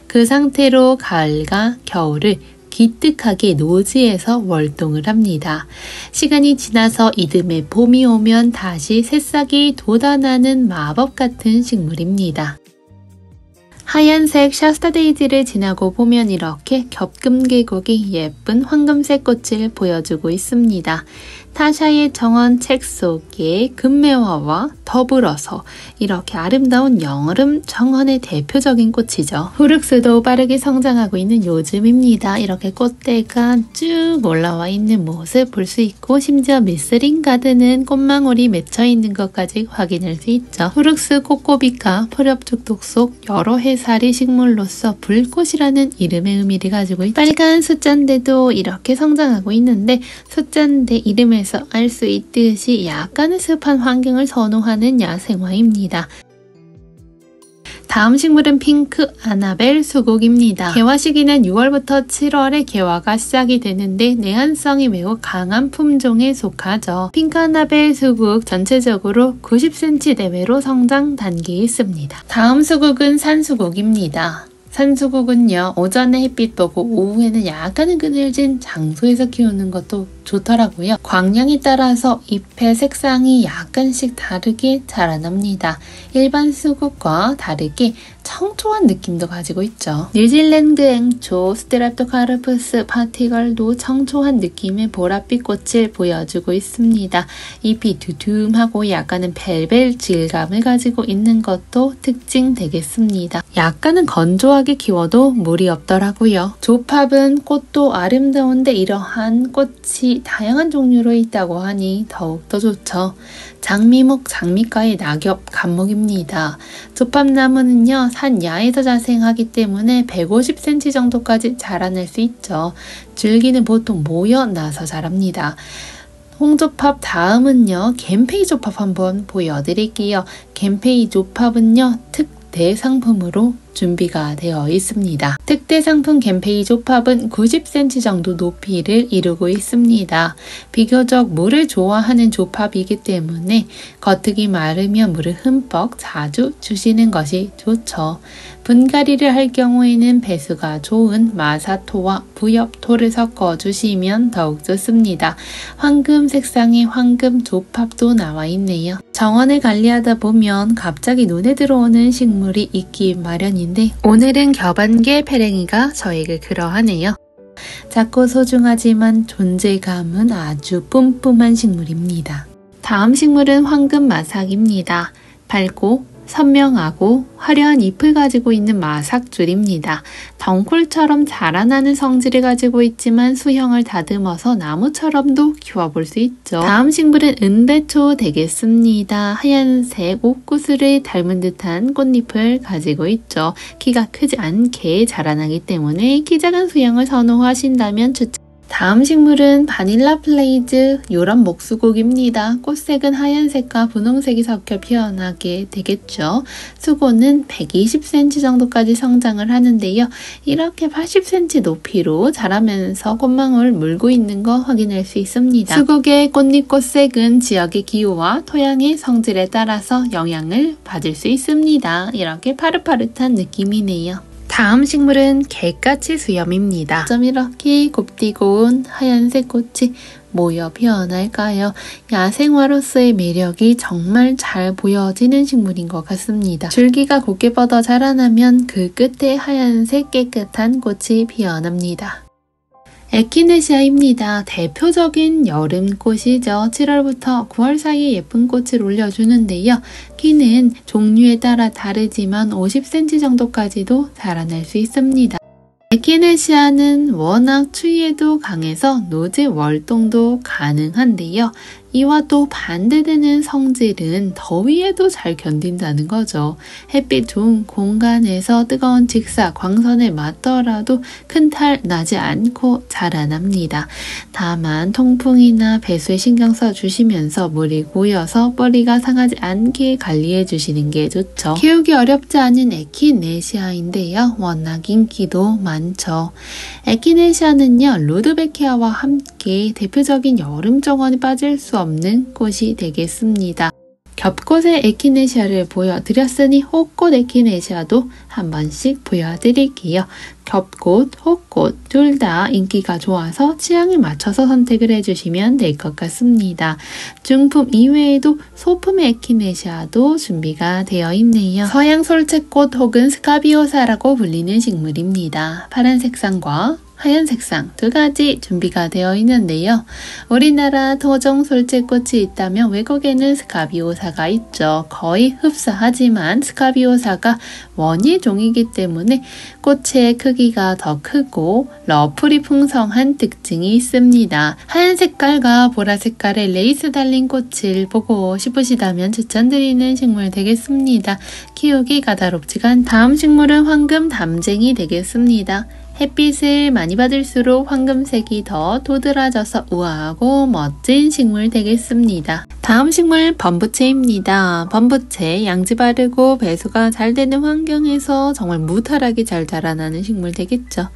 Speaker 1: 그 상태로 가을과 겨울을 기특하게 노지에서 월동을 합니다. 시간이 지나서 이듬해 봄이 오면 다시 새싹이 돋아나는 마법 같은 식물입니다. 하얀색 샤스타 데이지를 지나고 보면 이렇게 겹금계곡이 예쁜 황금색 꽃을 보여주고 있습니다. 타샤의 정원 책 속에 금매화와 더불어서 이렇게 아름다운 여름 정원의 대표적인 꽃이죠. 후륵스도 빠르게 성장하고 있는 요즘입니다. 이렇게 꽃대가 쭉 올라와 있는 모습 볼 수 있고 심지어 미스린 가드는 꽃망울이 맺혀 있는 것까지 확인할 수 있죠. 후륵스 꽃고비가 포렵죽독 속 여러 해살이 식물로서 불꽃이라는 이름의 의미를 가지고 있죠. 빨간 숫잔대도 이렇게 성장하고 있는데 숫잔대 이름에서 알 수 있듯이 약간의 습한 환경을 선호하는 야생화입니다. 다음 식물은 핑크 아나벨 수국입니다. 개화 시기는 6월부터 7월에 개화가 시작이 되는데 내한성이 매우 강한 품종에 속하죠. 핑크 아나벨 수국 전체적으로 90cm 내외로 성장 단계에 있습니다. 다음 수국은 산수국입니다. 산수국은요, 오전에 햇빛 보고 오후에는 약간은 그늘진 장소에서 키우는 것도 좋더라고요. 광량에 따라서 잎의 색상이 약간씩 다르게 자라납니다. 일반 수국과 다르게 청초한 느낌도 가지고 있죠. 뉴질랜드 앵초, 스트랩토카르푸스 파티걸도 청초한 느낌의 보랏빛 꽃을 보여주고 있습니다. 잎이 두툼하고 약간은 벨벨 질감을 가지고 있는 것도 특징 되겠습니다. 약간은 건조하게 키워도 무리 없더라고요. 조팝은 꽃도 아름다운데 이러한 꽃이 다양한 종류로 있다고 하니 더욱더 좋죠. 장미목, 장미과의 낙엽, 감목입니다. 조팝나무는요, 산 야에서 자생하기 때문에 150cm 정도까지 자라날 수 있죠. 줄기는 보통 모여 나서 자랍니다. 홍조팝 다음은요, 겐페이 조팝 한번 보여드릴게요. 겐페이 조팝은요, 특대 상품으로 준비가 되어 있습니다. 특대 상품 겐페이 조팝은 90cm 정도 높이를 이루고 있습니다. 비교적 물을 좋아하는 조팝이기 때문에 겉흙이 마르면 물을 흠뻑 자주 주시는 것이 좋죠. 분갈이를 할 경우에는 배수가 좋은 마사토와 부엽토를 섞어 주시면 더욱 좋습니다. 황금 색상의 황금 조팝도 나와 있네요. 정원을 관리하다 보면 갑자기 눈에 들어오는 식물이 있기 마련입니다. 오늘은 겨반개 페랭이가 저에게 그러하네요. 작고 소중하지만 존재감은 아주 뿜뿜한 식물입니다. 다음 식물은 황금 마삭입니다. 밝고 선명하고 화려한 잎을 가지고 있는 마삭줄입니다. 덩굴처럼 자라나는 성질을 가지고 있지만 수형을 다듬어서 나무처럼도 키워볼 수 있죠. 다음 식물은 은배초 되겠습니다. 하얀색 옥구슬을 닮은 듯한 꽃잎을 가지고 있죠. 키가 크지 않게 자라나기 때문에 키 작은 수형을 선호하신다면 추천. 다음 식물은 바닐라 플레이즈 요런 목수국입니다. 꽃색은 하얀색과 분홍색이 섞여 피어나게 되겠죠. 수고는 120cm 정도까지 성장을 하는데요. 이렇게 80cm 높이로 자라면서 꽃망울 물고 있는 거 확인할 수 있습니다. 수국의 꽃잎 꽃색은 지역의 기후와 토양의 성질에 따라서 영향을 받을 수 있습니다. 이렇게 파릇파릇한 느낌이네요. 다음 식물은 개까치 수염입니다. 어쩜 이렇게 곱디고 온 하얀색 꽃이 모여 피어날까요? 야생화로서의 매력이 정말 잘 보여지는 식물인 것 같습니다. 줄기가 곱게 뻗어 자라나면 그 끝에 하얀색 깨끗한 꽃이 피어납니다. 에키네시아입니다. 대표적인 여름꽃이죠. 7월부터 9월 사이에 예쁜 꽃을 올려주는데요. 키는 종류에 따라 다르지만 50cm 정도까지도 자라날 수 있습니다. 에키네시아는 워낙 추위에도 강해서 노지 월동도 가능한데요. 이와 또 반대되는 성질은 더위에도 잘 견딘다는 거죠. 햇빛 좋은 공간에서 뜨거운 직사, 광선에 맞더라도 큰 탈 나지 않고 자라납니다. 다만 통풍이나 배수에 신경 써주시면서 물이 고여서 뿌리가 상하지 않게 관리해 주시는 게 좋죠. 키우기 어렵지 않은 에키네시아인데요. 워낙 인기도 많죠. 에키네시아는요, 루드베키아와 함께 대표적인 여름 정원에 빠질 수 없는 꽃이 되겠습니다. 겹꽃의 에키네시아를 보여드렸으니 호꽃 에키네시아도 한 번씩 보여드릴게요. 겹꽃, 호꽃 둘 다 인기가 좋아서 취향에 맞춰서 선택을 해주시면 될 것 같습니다. 중품 이외에도 소품의 에키네시아도 준비가 되어 있네요. 서양 솔채꽃 혹은 스카비오사라고 불리는 식물입니다. 파란 색상과 하얀 색상 두 가지 준비가 되어 있는데요. 우리나라 토종 솔채꽃이 있다면 외국에는 스카비오사가 있죠. 거의 흡사하지만 스카비오사가 원예 종이기 때문에 꽃의 크기가 더 크고 러플이 풍성한 특징이 있습니다. 하얀 색깔과 보라 색깔의 레이스 달린 꽃을 보고 싶으시다면 추천드리는 식물 되겠습니다. 키우기 까다롭지가 않다. 다음 식물은 황금 담쟁이 되겠습니다. 햇빛을 많이 받을수록 황금색이 더 도드라져서 우아하고 멋진 식물 되겠습니다. 다음 식물 범부채입니다. 범부채 양지 바르고 배수가 잘 되는 환경에서 정말 무탈하게 잘 자라나는 식물 되겠죠.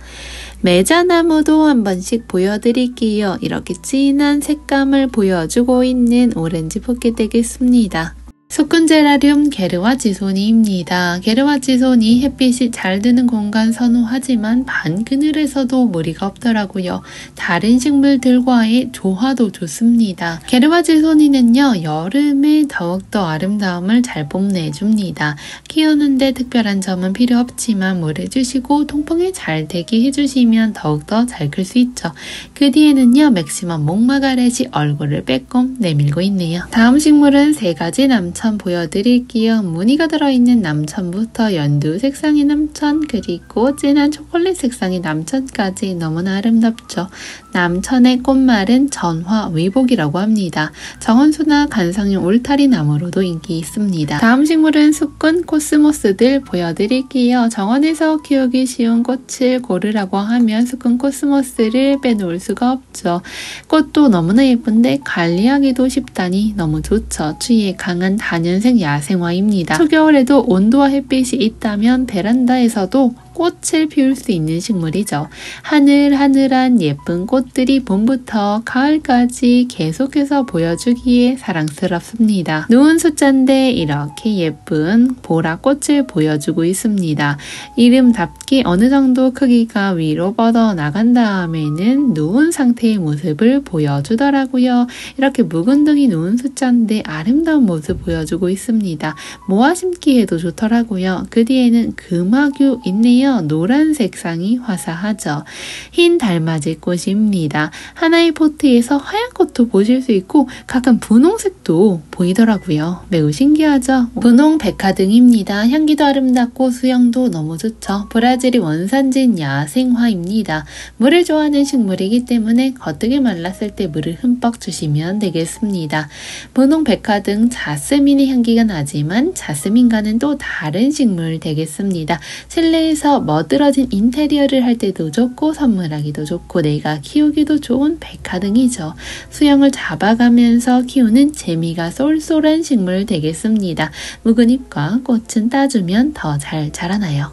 Speaker 1: 매자나무도 한 번씩 보여드릴게요. 이렇게 진한 색감을 보여주고 있는 오렌지 포켓 되겠습니다. 수쿤제라륨 게르와지소니입니다. 게르와지소니 햇빛이 잘 드는 공간 선호하지만 반그늘에서도 무리가 없더라고요. 다른 식물들과의 조화도 좋습니다. 게르와지소니는요, 여름에 더욱더 아름다움을 잘 뽐내줍니다. 키우는데 특별한 점은 필요 없지만 물을 주시고 통풍이 잘 되게 해주시면 더욱더 잘 클 수 있죠. 그 뒤에는요, 맥시멈 목마가렛이 얼굴을 빼꼼 내밀고 있네요. 다음 식물은 세 가지 남천 보여드릴게요. 무늬가 들어있는 남천부터 연두 색상의 남천, 그리고 진한 초콜릿 색상의 남천까지 너무나 아름답죠. 남천의 꽃말은 전화위복이라고 합니다. 정원수나 관상용 울타리 나무로도 인기 있습니다. 다음 식물은 수꾼 코스모스들 보여드릴게요. 정원에서 키우기 쉬운 꽃을 고르라고 하면 수꾼 코스모스를 빼놓을 수가 없죠. 꽃도 너무나 예쁜데 관리하기도 쉽다니 너무 좋죠. 추위에 강한 단연생 야생화입니다. 초겨울에도 온도와 햇빛이 있다면 베란다에서도 꽃을 피울 수 있는 식물이죠. 하늘하늘한 예쁜 꽃들이 봄부터 가을까지 계속해서 보여주기에 사랑스럽습니다. 누운 숫자인데 이렇게 예쁜 보라꽃을 보여주고 있습니다. 이름답게 어느 정도 크기가 위로 뻗어 나간 다음에는 누운 상태의 모습을 보여주더라고요. 이렇게 묵은둥이 누운 숫자인데 아름다운 모습 보여주고 있습니다. 모아 심기에도 좋더라고요. 그 뒤에는 금화규 있네요. 노란 색상이 화사하죠. 흰 달맞이 꽃입니다. 하나의 포트에서 하얀 꽃도 보실 수 있고 가끔 분홍색도 보이더라고요. 매우 신기하죠? 분홍 백화등입니다. 향기도 아름답고 수영도 너무 좋죠. 브라질이 원산지인 야생화입니다. 물을 좋아하는 식물이기 때문에 거뜨게 말랐을 때 물을 흠뻑 주시면 되겠습니다. 분홍 백화등 자스민의 향기가 나지만 자스민과는 또 다른 식물 되겠습니다. 실내에서 멋들어진 인테리어를 할 때도 좋고 선물하기도 좋고 내가 키우기도 좋은 백화등이죠. 수영을 잡아가면서 키우는 재미가 쏠쏠한 식물 되겠습니다. 묵은 잎과 꽃은 따주면 더 잘 자라나요.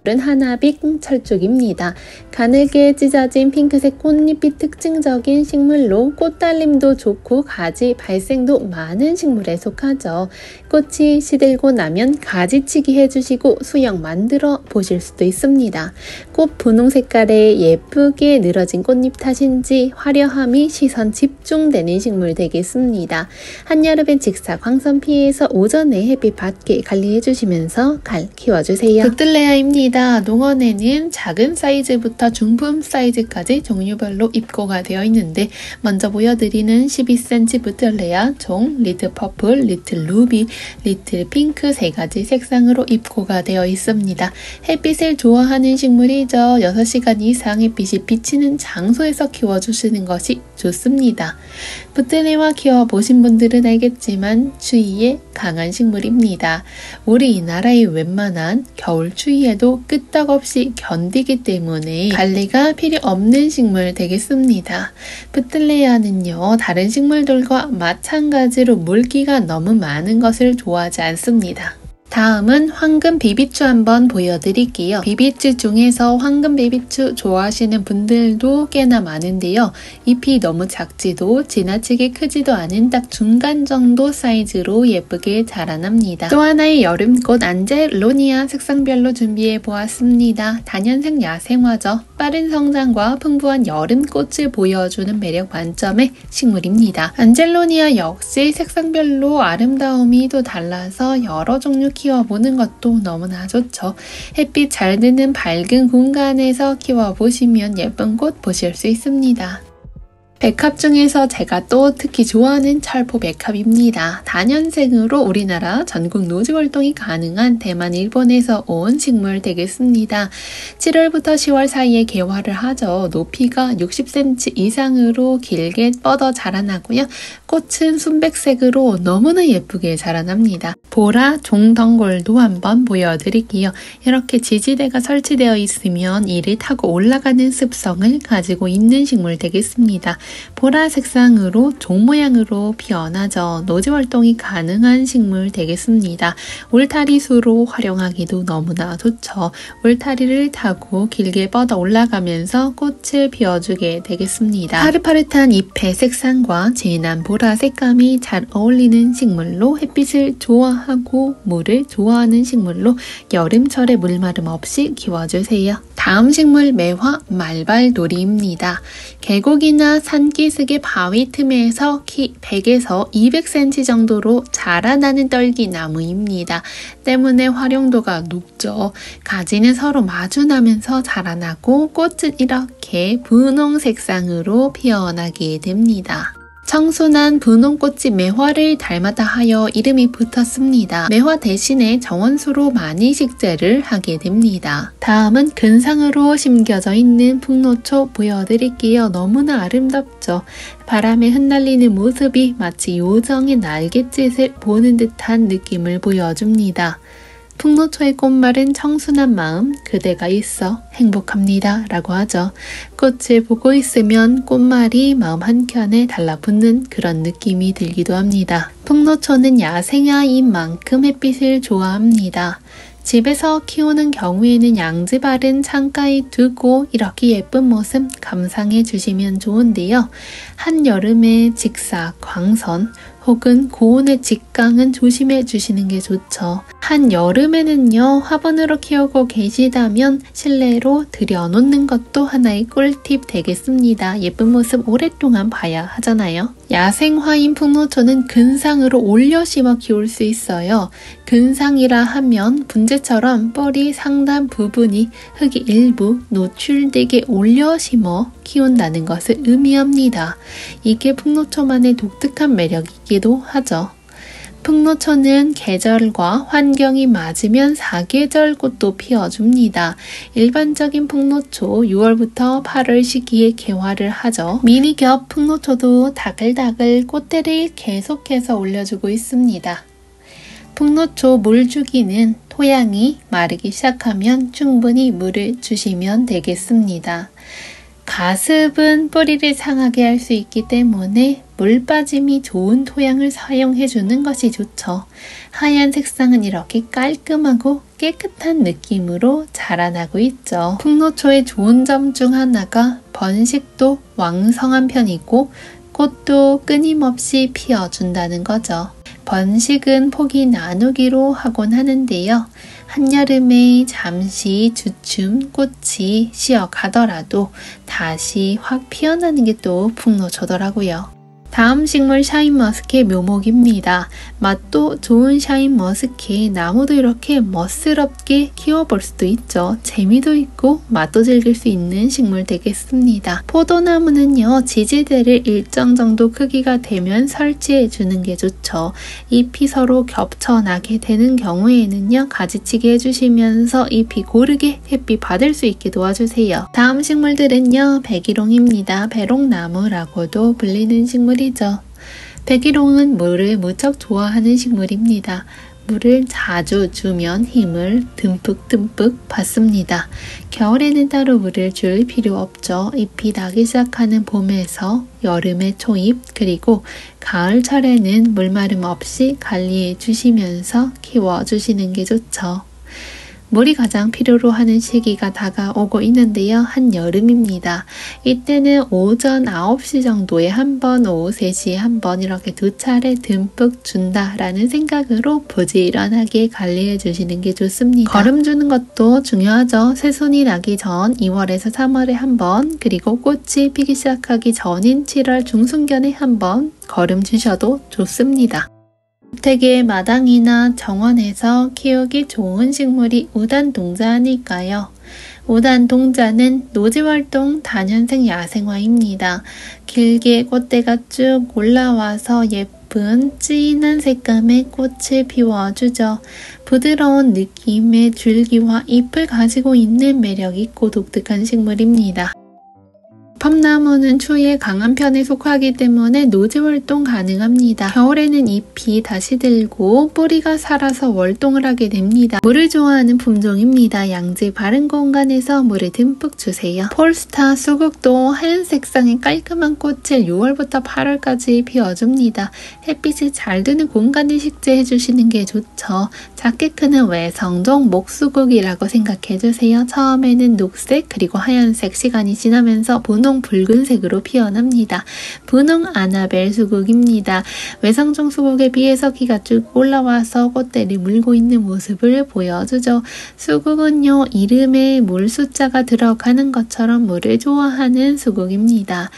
Speaker 1: 하나빛 철쭉입니다. 가늘게 찢어진 핑크색 꽃잎이 특징적인 식물로 꽃달림도 좋고 가지 발생도 많은 식물에 속하죠. 꽃이 시들고 나면 가지치기 해주시고 수영 만들어 보실 수도 있습니다. 꽃 분홍 색깔에 예쁘게 늘어진 꽃잎 탓인지 화려함이 시선 집중되는 식물 되겠습니다. 한여름엔 직사 광선 피해서 오전에 햇빛 받게 관리해 주시면서 키워주세요. 북들레아입니다. 있습니다. 농원에는 작은 사이즈부터 중품 사이즈까지 종류별로 입고가 되어 있는데 먼저 보여드리는 12cm 부틀레아 종, 리틀 퍼플, 리틀 루비, 리틀 핑크 3가지 색상으로 입고가 되어 있습니다. 햇빛을 좋아하는 식물이죠. 6시간 이상 햇빛이 비치는 장소에서 키워주시는 것이 좋습니다. 부틀레아 키워보신 분들은 알겠지만 추위에 강한 식물입니다. 우리나라의 웬만한 겨울 추위에도 끄떡없이 견디기 때문에 관리가 필요 없는 식물 되겠습니다. 부틀레아는요, 다른 식물들과 마찬가지로 물기가 너무 많은 것을 좋아하지 않습니다. 다음은 황금 비비추 한번 보여드릴게요. 비비추 중에서 황금 비비추 좋아하시는 분들도 꽤나 많은데요. 잎이 너무 작지도 지나치게 크지도 않은 딱 중간 정도 사이즈로 예쁘게 자라납니다. 또 하나의 여름꽃 안젤로니아 색상별로 준비해 보았습니다. 다년생 야생화죠. 빠른 성장과 풍부한 여름꽃을 보여주는 매력 만점의 식물입니다. 안젤로니아 역시 색상별로 아름다움이 또 달라서 여러 종류 키워보는 것도 너무나 좋죠. 햇빛 잘 드는 밝은 공간에서 키워보시면 예쁜 꽃 보실 수 있습니다. 백합 중에서 제가 또 특히 좋아하는 철포 백합입니다. 다년생으로 우리나라 전국 노지 활동이 가능한 대만, 일본에서 온 식물 되겠습니다. 7월부터 10월 사이에 개화를 하죠. 높이가 60cm 이상으로 길게 뻗어 자라나고요. 꽃은 순백색으로 너무나 예쁘게 자라납니다. 보라 종덩굴도 한번 보여드릴게요. 이렇게 지지대가 설치되어 있으면 이를 타고 올라가는 습성을 가지고 있는 식물 되겠습니다. 보라 색상으로 종 모양으로 피어나죠. 노지 활동이 가능한 식물 되겠습니다. 울타리수로 활용하기도 너무나 좋죠. 울타리를 타고 길게 뻗어 올라가면서 꽃을 피워주게 되겠습니다. 파릇파릇한 잎의 색상과 진한 보라 색감이 잘 어울리는 식물로 햇빛을 좋아하고 물을 좋아하는 식물로 여름철에 물마름 없이 키워주세요. 다음 식물 매화 말발돌이입니다. 계곡이나 산기슭의 바위 틈에서 키 100에서 200cm 정도로 자라나는 떨기나무입니다. 때문에 활용도가 높죠. 가지는 서로 마주나면서 자라나고 꽃은 이렇게 분홍 색상으로 피어나게 됩니다. 청순한 분홍꽃이 매화를 닮았다 하여 이름이 붙었습니다. 매화 대신에 정원수로 많이 식재를 하게 됩니다. 다음은 근상으로 심겨져 있는 풍노초 보여드릴게요. 너무나 아름답죠? 바람에 흩날리는 모습이 마치 요정의 날갯짓을 보는 듯한 느낌을 보여줍니다. 풍노초의 꽃말은 청순한 마음, 그대가 있어 행복합니다 라고 하죠. 꽃을 보고 있으면 꽃말이 마음 한켠에 달라붙는 그런 느낌이 들기도 합니다. 풍노초는 야생화인 만큼 햇빛을 좋아합니다. 집에서 키우는 경우에는 양지발은 창가에 두고 이렇게 예쁜 모습 감상해 주시면 좋은데요. 한여름에 직사, 광선 혹은 고온의 직강은 조심해 주시는 게 좋죠. 한여름에는요, 화분으로 키우고 계시다면 실내로 들여놓는 것도 하나의 꿀팁 되겠습니다. 예쁜 모습 오랫동안 봐야 하잖아요. 야생화인 풍노초는 근상으로 올려 심어 키울 수 있어요. 근상이라 하면 분재처럼 뿌리 상단 부분이 흙이 일부 노출되게 올려 심어 키운다는 것을 의미합니다. 이게 풍노초만의 독특한 매력이기도 하죠. 풍노초는 계절과 환경이 맞으면 사계절 꽃도 피워줍니다. 일반적인 풍노초 6월부터 8월 시기에 개화를 하죠. 미니겹 풍노초도 다글다글 꽃대를 계속해서 올려주고 있습니다. 풍노초 물주기는 토양이 마르기 시작하면 충분히 물을 주시면 되겠습니다. 가습은 뿌리를 상하게 할 수 있기 때문에 물 빠짐이 좋은 토양을 사용해 주는 것이 좋죠. 하얀 색상은 이렇게 깔끔하고 깨끗한 느낌으로 자라나고 있죠. 풍노초의 좋은 점 중 하나가 번식도 왕성한 편이고 꽃도 끊임없이 피어준다는 거죠. 번식은 포기 나누기로 하곤 하는데요. 한여름에 잠시 주춤 꽃이 쉬어가더라도 다시 확 피어나는 게 또 풍노초더라고요. 다음 식물 샤인머스켓 묘목입니다. 맛도 좋은 샤인머스켓, 나무도 이렇게 멋스럽게 키워볼 수도 있죠. 재미도 있고 맛도 즐길 수 있는 식물 되겠습니다. 포도나무는요, 지지대를 일정 정도 크기가 되면 설치해 주는 게 좋죠. 잎이 서로 겹쳐 나게 되는 경우에는요, 가지치기 해주시면서 잎이 고르게 햇빛 받을 수 있게 도와주세요. 다음 식물들은요, 백일홍입니다. 배롱나무라고도 불리는 식물이죠. 백일홍은 물을 무척 좋아하는 식물입니다. 물을 자주 주면 힘을 듬뿍듬뿍 받습니다. 겨울에는 따로 물을 줄 필요 없죠. 잎이 나기 시작하는 봄에서 여름의 초입, 그리고 가을철에는 물마름 없이 관리해 주시면서 키워주시는 게 좋죠. 물이 가장 필요로 하는 시기가 다가오고 있는데요. 한여름입니다. 이때는 오전 9시 정도에 한 번, 오후 3시에 한 번 이렇게 2차례 듬뿍 준다라는 생각으로 부지런하게 관리해 주시는 게 좋습니다. 거름 주는 것도 중요하죠. 새순이 나기 전 2월에서 3월에 한 번, 그리고 꽃이 피기 시작하기 전인 7월 중순견에 한 번 거름 주셔도 좋습니다. 주택의 마당이나 정원에서 키우기 좋은 식물이 우단동자니까요. 우단동자는 노지월동 다년생 야생화입니다. 길게 꽃대가 쭉 올라와서 예쁜 진한 색감의 꽃을 피워주죠. 부드러운 느낌의 줄기와 잎을 가지고 있는 매력 있고 독특한 식물입니다. 팝나무는 추위에 강한 편에 속하기 때문에 노지 월동 가능합니다. 겨울에는 잎이 다시 들고 뿌리가 살아서 월동을 하게 됩니다. 물을 좋아하는 품종입니다. 양지 바른 공간에서 물을 듬뿍 주세요. 폴스타 수국도 하얀 색상의 깔끔한 꽃을 6월부터 8월까지 피워줍니다. 햇빛이 잘 드는 공간에 식재해 주시는 게 좋죠. 작게 크는 외성종 목수국이라고 생각해주세요. 처음에는 녹색 그리고 하얀색, 시간이 지나면서 분홍 붉은색으로 피어납니다. 분홍 아나벨 수국입니다. 외성종 수국에 비해서 키가 쭉 올라와서 꽃대를 물고 있는 모습을 보여주죠. 수국은요, 이름에 물 숫자가 들어가는 것처럼 물을 좋아하는 수국입니다.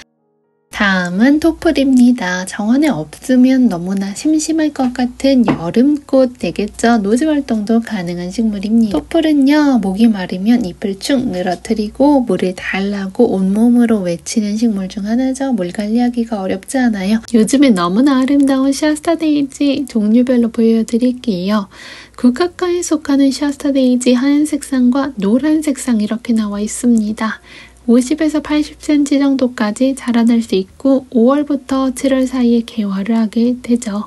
Speaker 1: 다음은 토플입니다. 정원에 없으면 너무나 심심할 것 같은 여름꽃 되겠죠. 노지활동도 가능한 식물입니다. 토플은요, 목이 마르면 잎을 축 늘어뜨리고 물을 달라고 온몸으로 외치는 식물 중 하나죠. 물 관리하기가 어렵지 않아요. 요즘에 너무나 아름다운 샤스타데이지 종류별로 보여드릴게요. 국화과에 속하는 샤스타데이지 하얀 색상과 노란 색상 이렇게 나와 있습니다. 50에서 80cm 정도까지 자라날 수 있고 5월부터 7월 사이에 개화를 하게 되죠.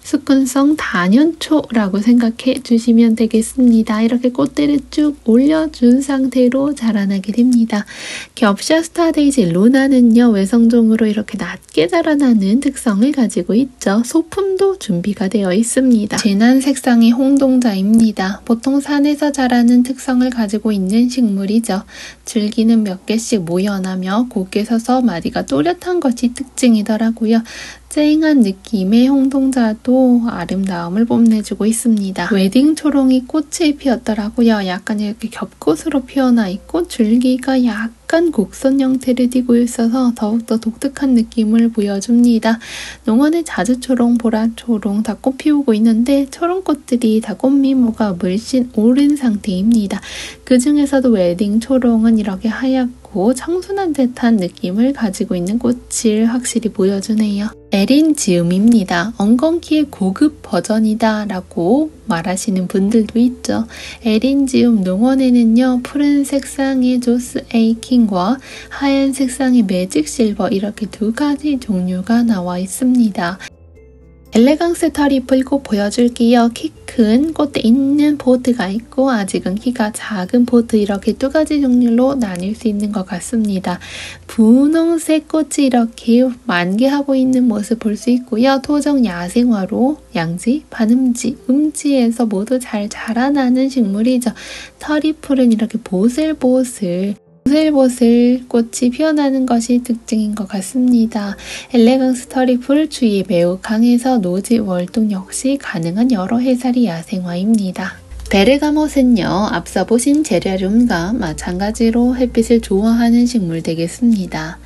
Speaker 1: 숙근성 다년초라고 생각해 주시면 되겠습니다. 이렇게 꽃대를 쭉 올려준 상태로 자라나게 됩니다. 겹샤스타데이지 루나는요, 외성종으로 이렇게 낮게 자라나는 특성을 가지고 있죠. 소품도 준비가 되어 있습니다. 진한 색상의 홍동자입니다. 보통 산에서 자라는 특성을 가지고 있는 식물이죠. 줄기는 몇 개씩 모여나며 곱게 서서 마디가 또렷한 것이 특징이더라고요. 쨍한 느낌의 홍동자도 아름다움을 뽐내주고 있습니다. 웨딩 초롱이 꽃이 피었더라고요. 약간 이렇게 겹꽃으로 피어나 있고 줄기가 약간 곡선 형태를 띠고 있어서 더욱더 독특한 느낌을 보여줍니다. 농원에 자주초롱, 보라초롱 다 꽃 피우고 있는데 초롱꽃들이 다 꽃미모가 물씬 오른 상태입니다. 그 중에서도 웨딩 초롱은 이렇게 하얗고 청순한 듯한 느낌을 가지고 있는 꽃을 확실히 보여주네요. 에린지움입니다. 엉겅퀴의 고급 버전이다 라고 말하시는 분들도 있죠. 에린지움 농원에는요, 푸른 색상의 조스 에이킹과 하얀 색상의 매직 실버 이렇게 두 가지 종류가 나와 있습니다. 엘레강스 터리플 꼭 보여줄게요. 키 큰 꽃대 있는 포트가 있고 아직은 키가 작은 포트 이렇게 두 가지 종류로 나뉠 수 있는 것 같습니다. 분홍색 꽃이 이렇게 만개하고 있는 모습 볼 수 있고요. 토종 야생화로 양지, 반음지, 음지에서 모두 잘 자라나는 식물이죠. 터리플은 이렇게 보슬보슬 꽃이 피어나는 것이 특징인 것 같습니다. 엘레강스 터리플 주위에 매우 강해서 노지 월동 역시 가능한 여러 해살이 야생화입니다. 베르가못은요, 앞서 보신 제라늄과 마찬가지로 햇빛을 좋아하는 식물 되겠습니다.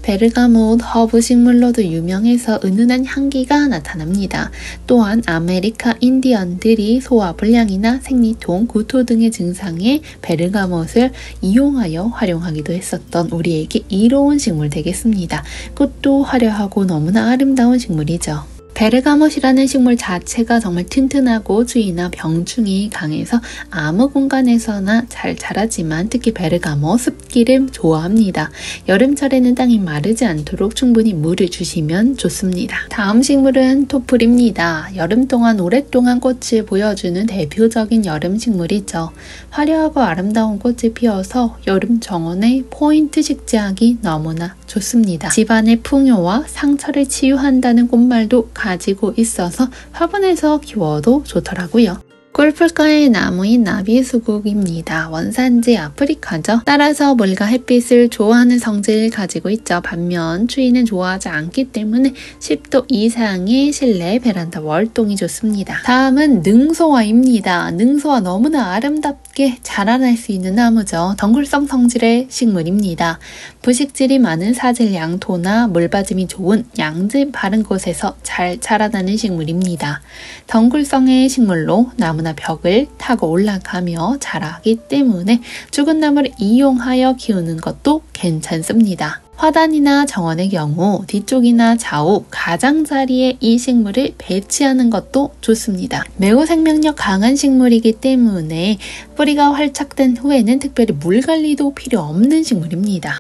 Speaker 1: 베르가못 허브 식물로도 유명해서 은은한 향기가 나타납니다. 또한 아메리카 인디언들이 소화불량이나 생리통, 구토 등의 증상에 베르가못을 이용하여 활용하기도 했었던 우리에게 이로운 식물 되겠습니다. 꽃도 화려하고 너무나 아름다운 식물이죠. 베르가못이라는 식물 자체가 정말 튼튼하고 주의나 병충이 강해서 아무 공간에서나 잘 자라지만 특히 베르가못 습기를 좋아합니다. 여름철에는 땅이 마르지 않도록 충분히 물을 주시면 좋습니다. 다음 식물은 토플입니다. 여름 동안 오랫동안 꽃을 보여주는 대표적인 여름 식물이죠. 화려하고 아름다운 꽃이 피어서 여름 정원의 포인트 식재하기 너무나 좋습니다. 집안의 풍요와 상처를 치유한다는 꽃말도 가지고 있어서 화분에서 키워도 좋더라고요. 꿀풀가의 나무인 나비수국입니다. 원산지 아프리카죠. 따라서 물과 햇빛을 좋아하는 성질을 가지고 있죠. 반면 추위는 좋아하지 않기 때문에 10도 이상의 실내 베란다 월동이 좋습니다. 다음은 능소화입니다. 능소화 너무나 아름답게 자라날 수 있는 나무죠. 덩굴성 성질의 식물입니다. 부식질이 많은 사질 양토나 물받음이 좋은 양지 바른 곳에서 잘 자라나는 식물입니다. 덩굴성의 식물로 나무나 벽을 타고 올라가며 자라기 때문에 죽은 나무를 이용하여 키우는 것도 괜찮습니다. 화단이나 정원의 경우 뒤쪽이나 좌우 가장자리에 이 식물을 배치하는 것도 좋습니다. 매우 생명력 강한 식물이기 때문에 뿌리가 활착된 후에는 특별히 물 관리도 필요 없는 식물입니다.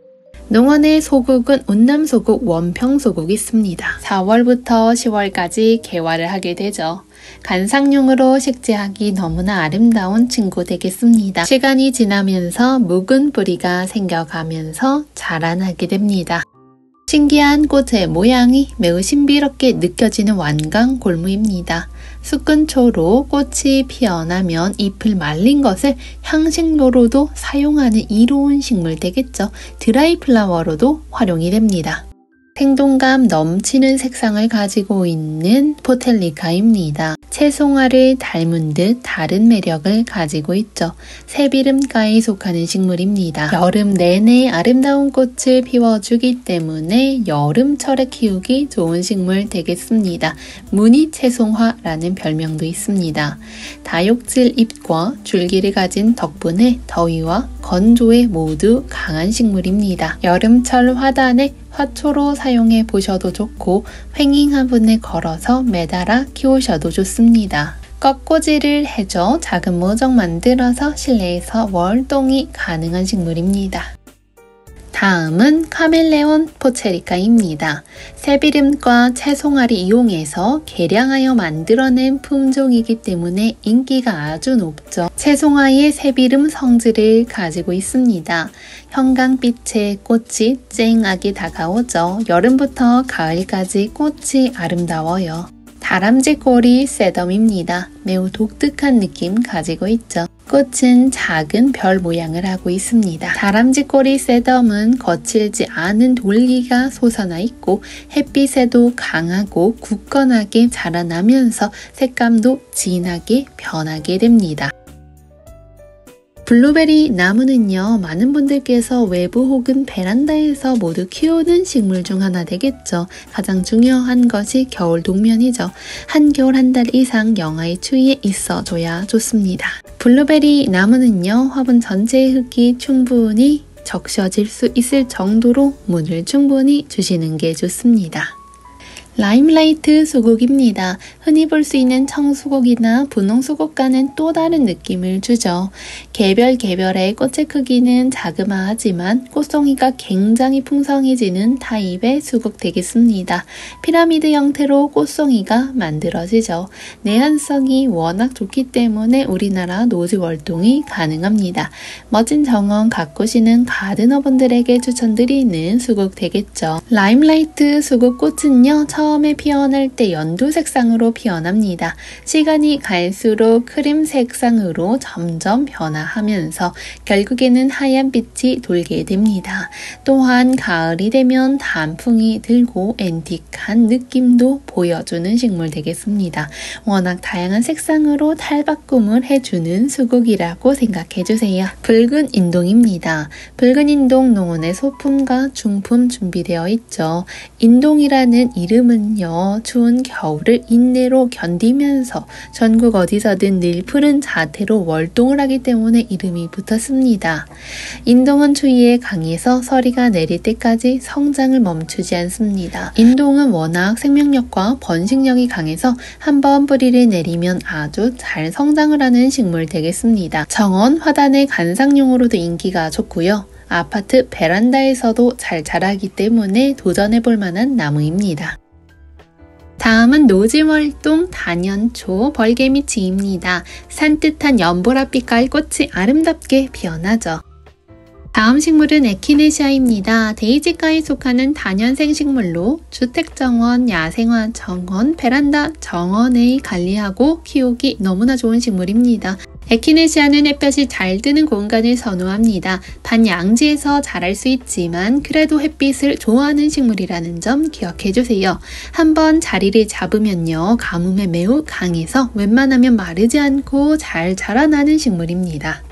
Speaker 1: 농원의 소국은 운남소국, 원평소국이 있습니다. 4월부터 10월까지 개화를 하게 되죠. 관상용으로 식재하기 너무나 아름다운 친구 되겠습니다. 시간이 지나면서 묵은 뿌리가 생겨가면서 자라나게 됩니다. 신기한 꽃의 모양이 매우 신비롭게 느껴지는 완강골무입니다. 숙근초로 꽃이 피어나면 잎을 말린 것을 향식료로도 사용하는 이로운 식물 되겠죠. 드라이 플라워로도 활용이 됩니다. 생동감 넘치는 색상을 가지고 있는 포텔리카입니다. 채송화를 닮은 듯 다른 매력을 가지고 있죠. 새비름과에 속하는 식물입니다. 여름 내내 아름다운 꽃을 피워주기 때문에 여름철에 키우기 좋은 식물 되겠습니다. 무늬 채송화라는 별명도 있습니다. 다육질 잎과 줄기를 가진 덕분에 더위와 건조에 모두 강한 식물입니다. 여름철 화단에 화초로 사용해 보셔도 좋고 횡잉 화분에 걸어서 매달아 키우셔도 좋습니다. 꺾꽂이를 해줘 작은 모종 만들어서 실내에서 월동이 가능한 식물입니다. 다음은 카멜레온 포체리카입니다. 새비름과 채송화를 이용해서 개량하여 만들어낸 품종이기 때문에 인기가 아주 높죠. 채송화의 새비름 성질을 가지고 있습니다. 형광빛의 꽃이 쨍하게 다가오죠. 여름부터 가을까지 꽃이 아름다워요. 다람쥐 꼬리 세덤입니다. 매우 독특한 느낌 가지고 있죠. 꽃은 작은 별 모양을 하고 있습니다. 다람쥐 꼬리 세덤은 거칠지 않은 돌기가 솟아나 있고 햇빛에도 강하고 굳건하게 자라나면서 색감도 진하게 변하게 됩니다. 블루베리 나무는요, 많은 분들께서 외부 혹은 베란다에서 모두 키우는 식물 중 하나 되겠죠. 가장 중요한 것이 겨울 동면이죠. 한겨울 한 달 이상 영하의 추위에 있어줘야 좋습니다. 블루베리 나무는요, 화분 전체의 흙이 충분히 적셔질 수 있을 정도로 물을 충분히 주시는 게 좋습니다. 라임라이트 수국입니다. 흔히 볼 수 있는 청수국이나 분홍수국과는 또 다른 느낌을 주죠. 개별의 꽃의 크기는 자그마하지만 꽃송이가 굉장히 풍성해지는 타입의 수국 되겠습니다. 피라미드 형태로 꽃송이가 만들어지죠. 내한성이 워낙 좋기 때문에 우리나라 노지 월동이 가능합니다. 멋진 정원 가꾸시는 가드너분들에게 추천드리는 수국 되겠죠. 라임라이트 수국 꽃은요, 처음에 피어날 때 연두 색상으로 피어납니다. 시간이 갈수록 크림 색상으로 점점 변화하면서 결국에는 하얀 빛이 돌게 됩니다. 또한 가을이 되면 단풍이 들고 앤틱한 느낌도 보여주는 식물 되겠습니다. 워낙 다양한 색상으로 탈바꿈을 해주는 수국이라고 생각해주세요. 붉은 인동입니다. 붉은 인동 농원의 소품과 중품 준비되어 있죠. 인동이라는 이름은요, 추운 겨울을 인내로 견디면서 전국 어디서든 늘 푸른 자태로 월동을 하기 때문에 이름이 붙었습니다. 인동은 추위에 강해서 서리가 내릴 때까지 성장을 멈추지 않습니다. 인동은 워낙 생명력과 번식력이 강해서 한번 뿌리를 내리면 아주 잘 성장을 하는 식물 되겠습니다. 정원, 화단의 관상용으로도 인기가 좋고요. 아파트 베란다에서도 잘 자라기 때문에 도전해볼 만한 나무입니다. 다음은 노지월동 단연초 벌개미치입니다. 산뜻한 연보라빛깔 꽃이 아름답게 피어나죠. 다음 식물은 에키네시아입니다. 데이지과에 속하는 단연생 식물로 주택정원, 야생화 정원, 베란다 정원에 관리하고 키우기 너무나 좋은 식물입니다. 에키네시아는 햇볕이 잘 드는 공간을 선호합니다. 반양지에서 자랄 수 있지만 그래도 햇빛을 좋아하는 식물이라는 점 기억해주세요. 한번 자리를 잡으면요, 가뭄에 매우 강해서 웬만하면 마르지 않고 잘 자라나는 식물입니다.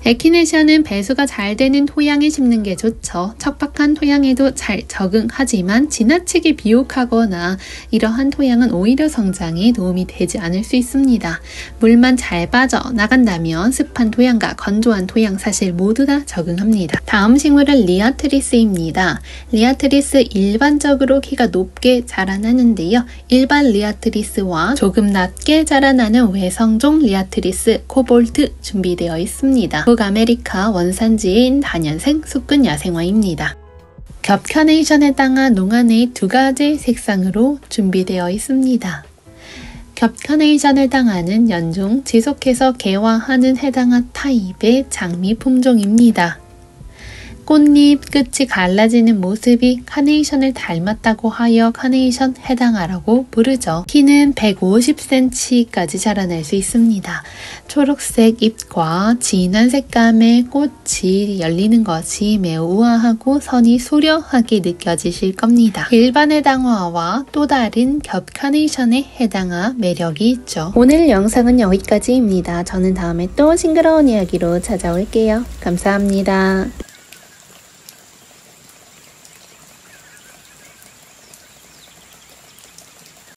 Speaker 1: 에키네시아는 배수가 잘 되는 토양에 심는 게 좋죠. 척박한 토양에도 잘 적응하지만 지나치게 비옥하거나 이러한 토양은 오히려 성장에 도움이 되지 않을 수 있습니다. 물만 잘 빠져나간다면 습한 토양과 건조한 토양 사실 모두 다 적응합니다. 다음 식물은 리아트리스입니다. 리아트리스 일반적으로 키가 높게 자라나는데요. 일반 리아트리스와 조금 낮게 자라나는 외성종 리아트리스 코볼트 준비되어 있습니다. 북아메리카 원산지인 단연생 수근 야생화입니다. 겹 카네이션에 해당한 농안의 두 가지 색상으로 준비되어 있습니다. 겹 카네이션에 해당하는 연종, 지속해서 개화하는 해당한 타입의 장미 품종입니다. 꽃잎 끝이 갈라지는 모습이 카네이션을 닮았다고 하여 카네이션 해당화라고 부르죠. 키는 150cm까지 자라날 수 있습니다. 초록색 잎과 진한 색감의 꽃이 열리는 것이 매우 우아하고 선이 수려하게 느껴지실 겁니다. 일반 해당화와 또 다른 겹 카네이션의 해당화 매력이 있죠. 오늘 영상은 여기까지입니다. 저는 다음에 또 싱그러운 이야기로 찾아올게요. 감사합니다.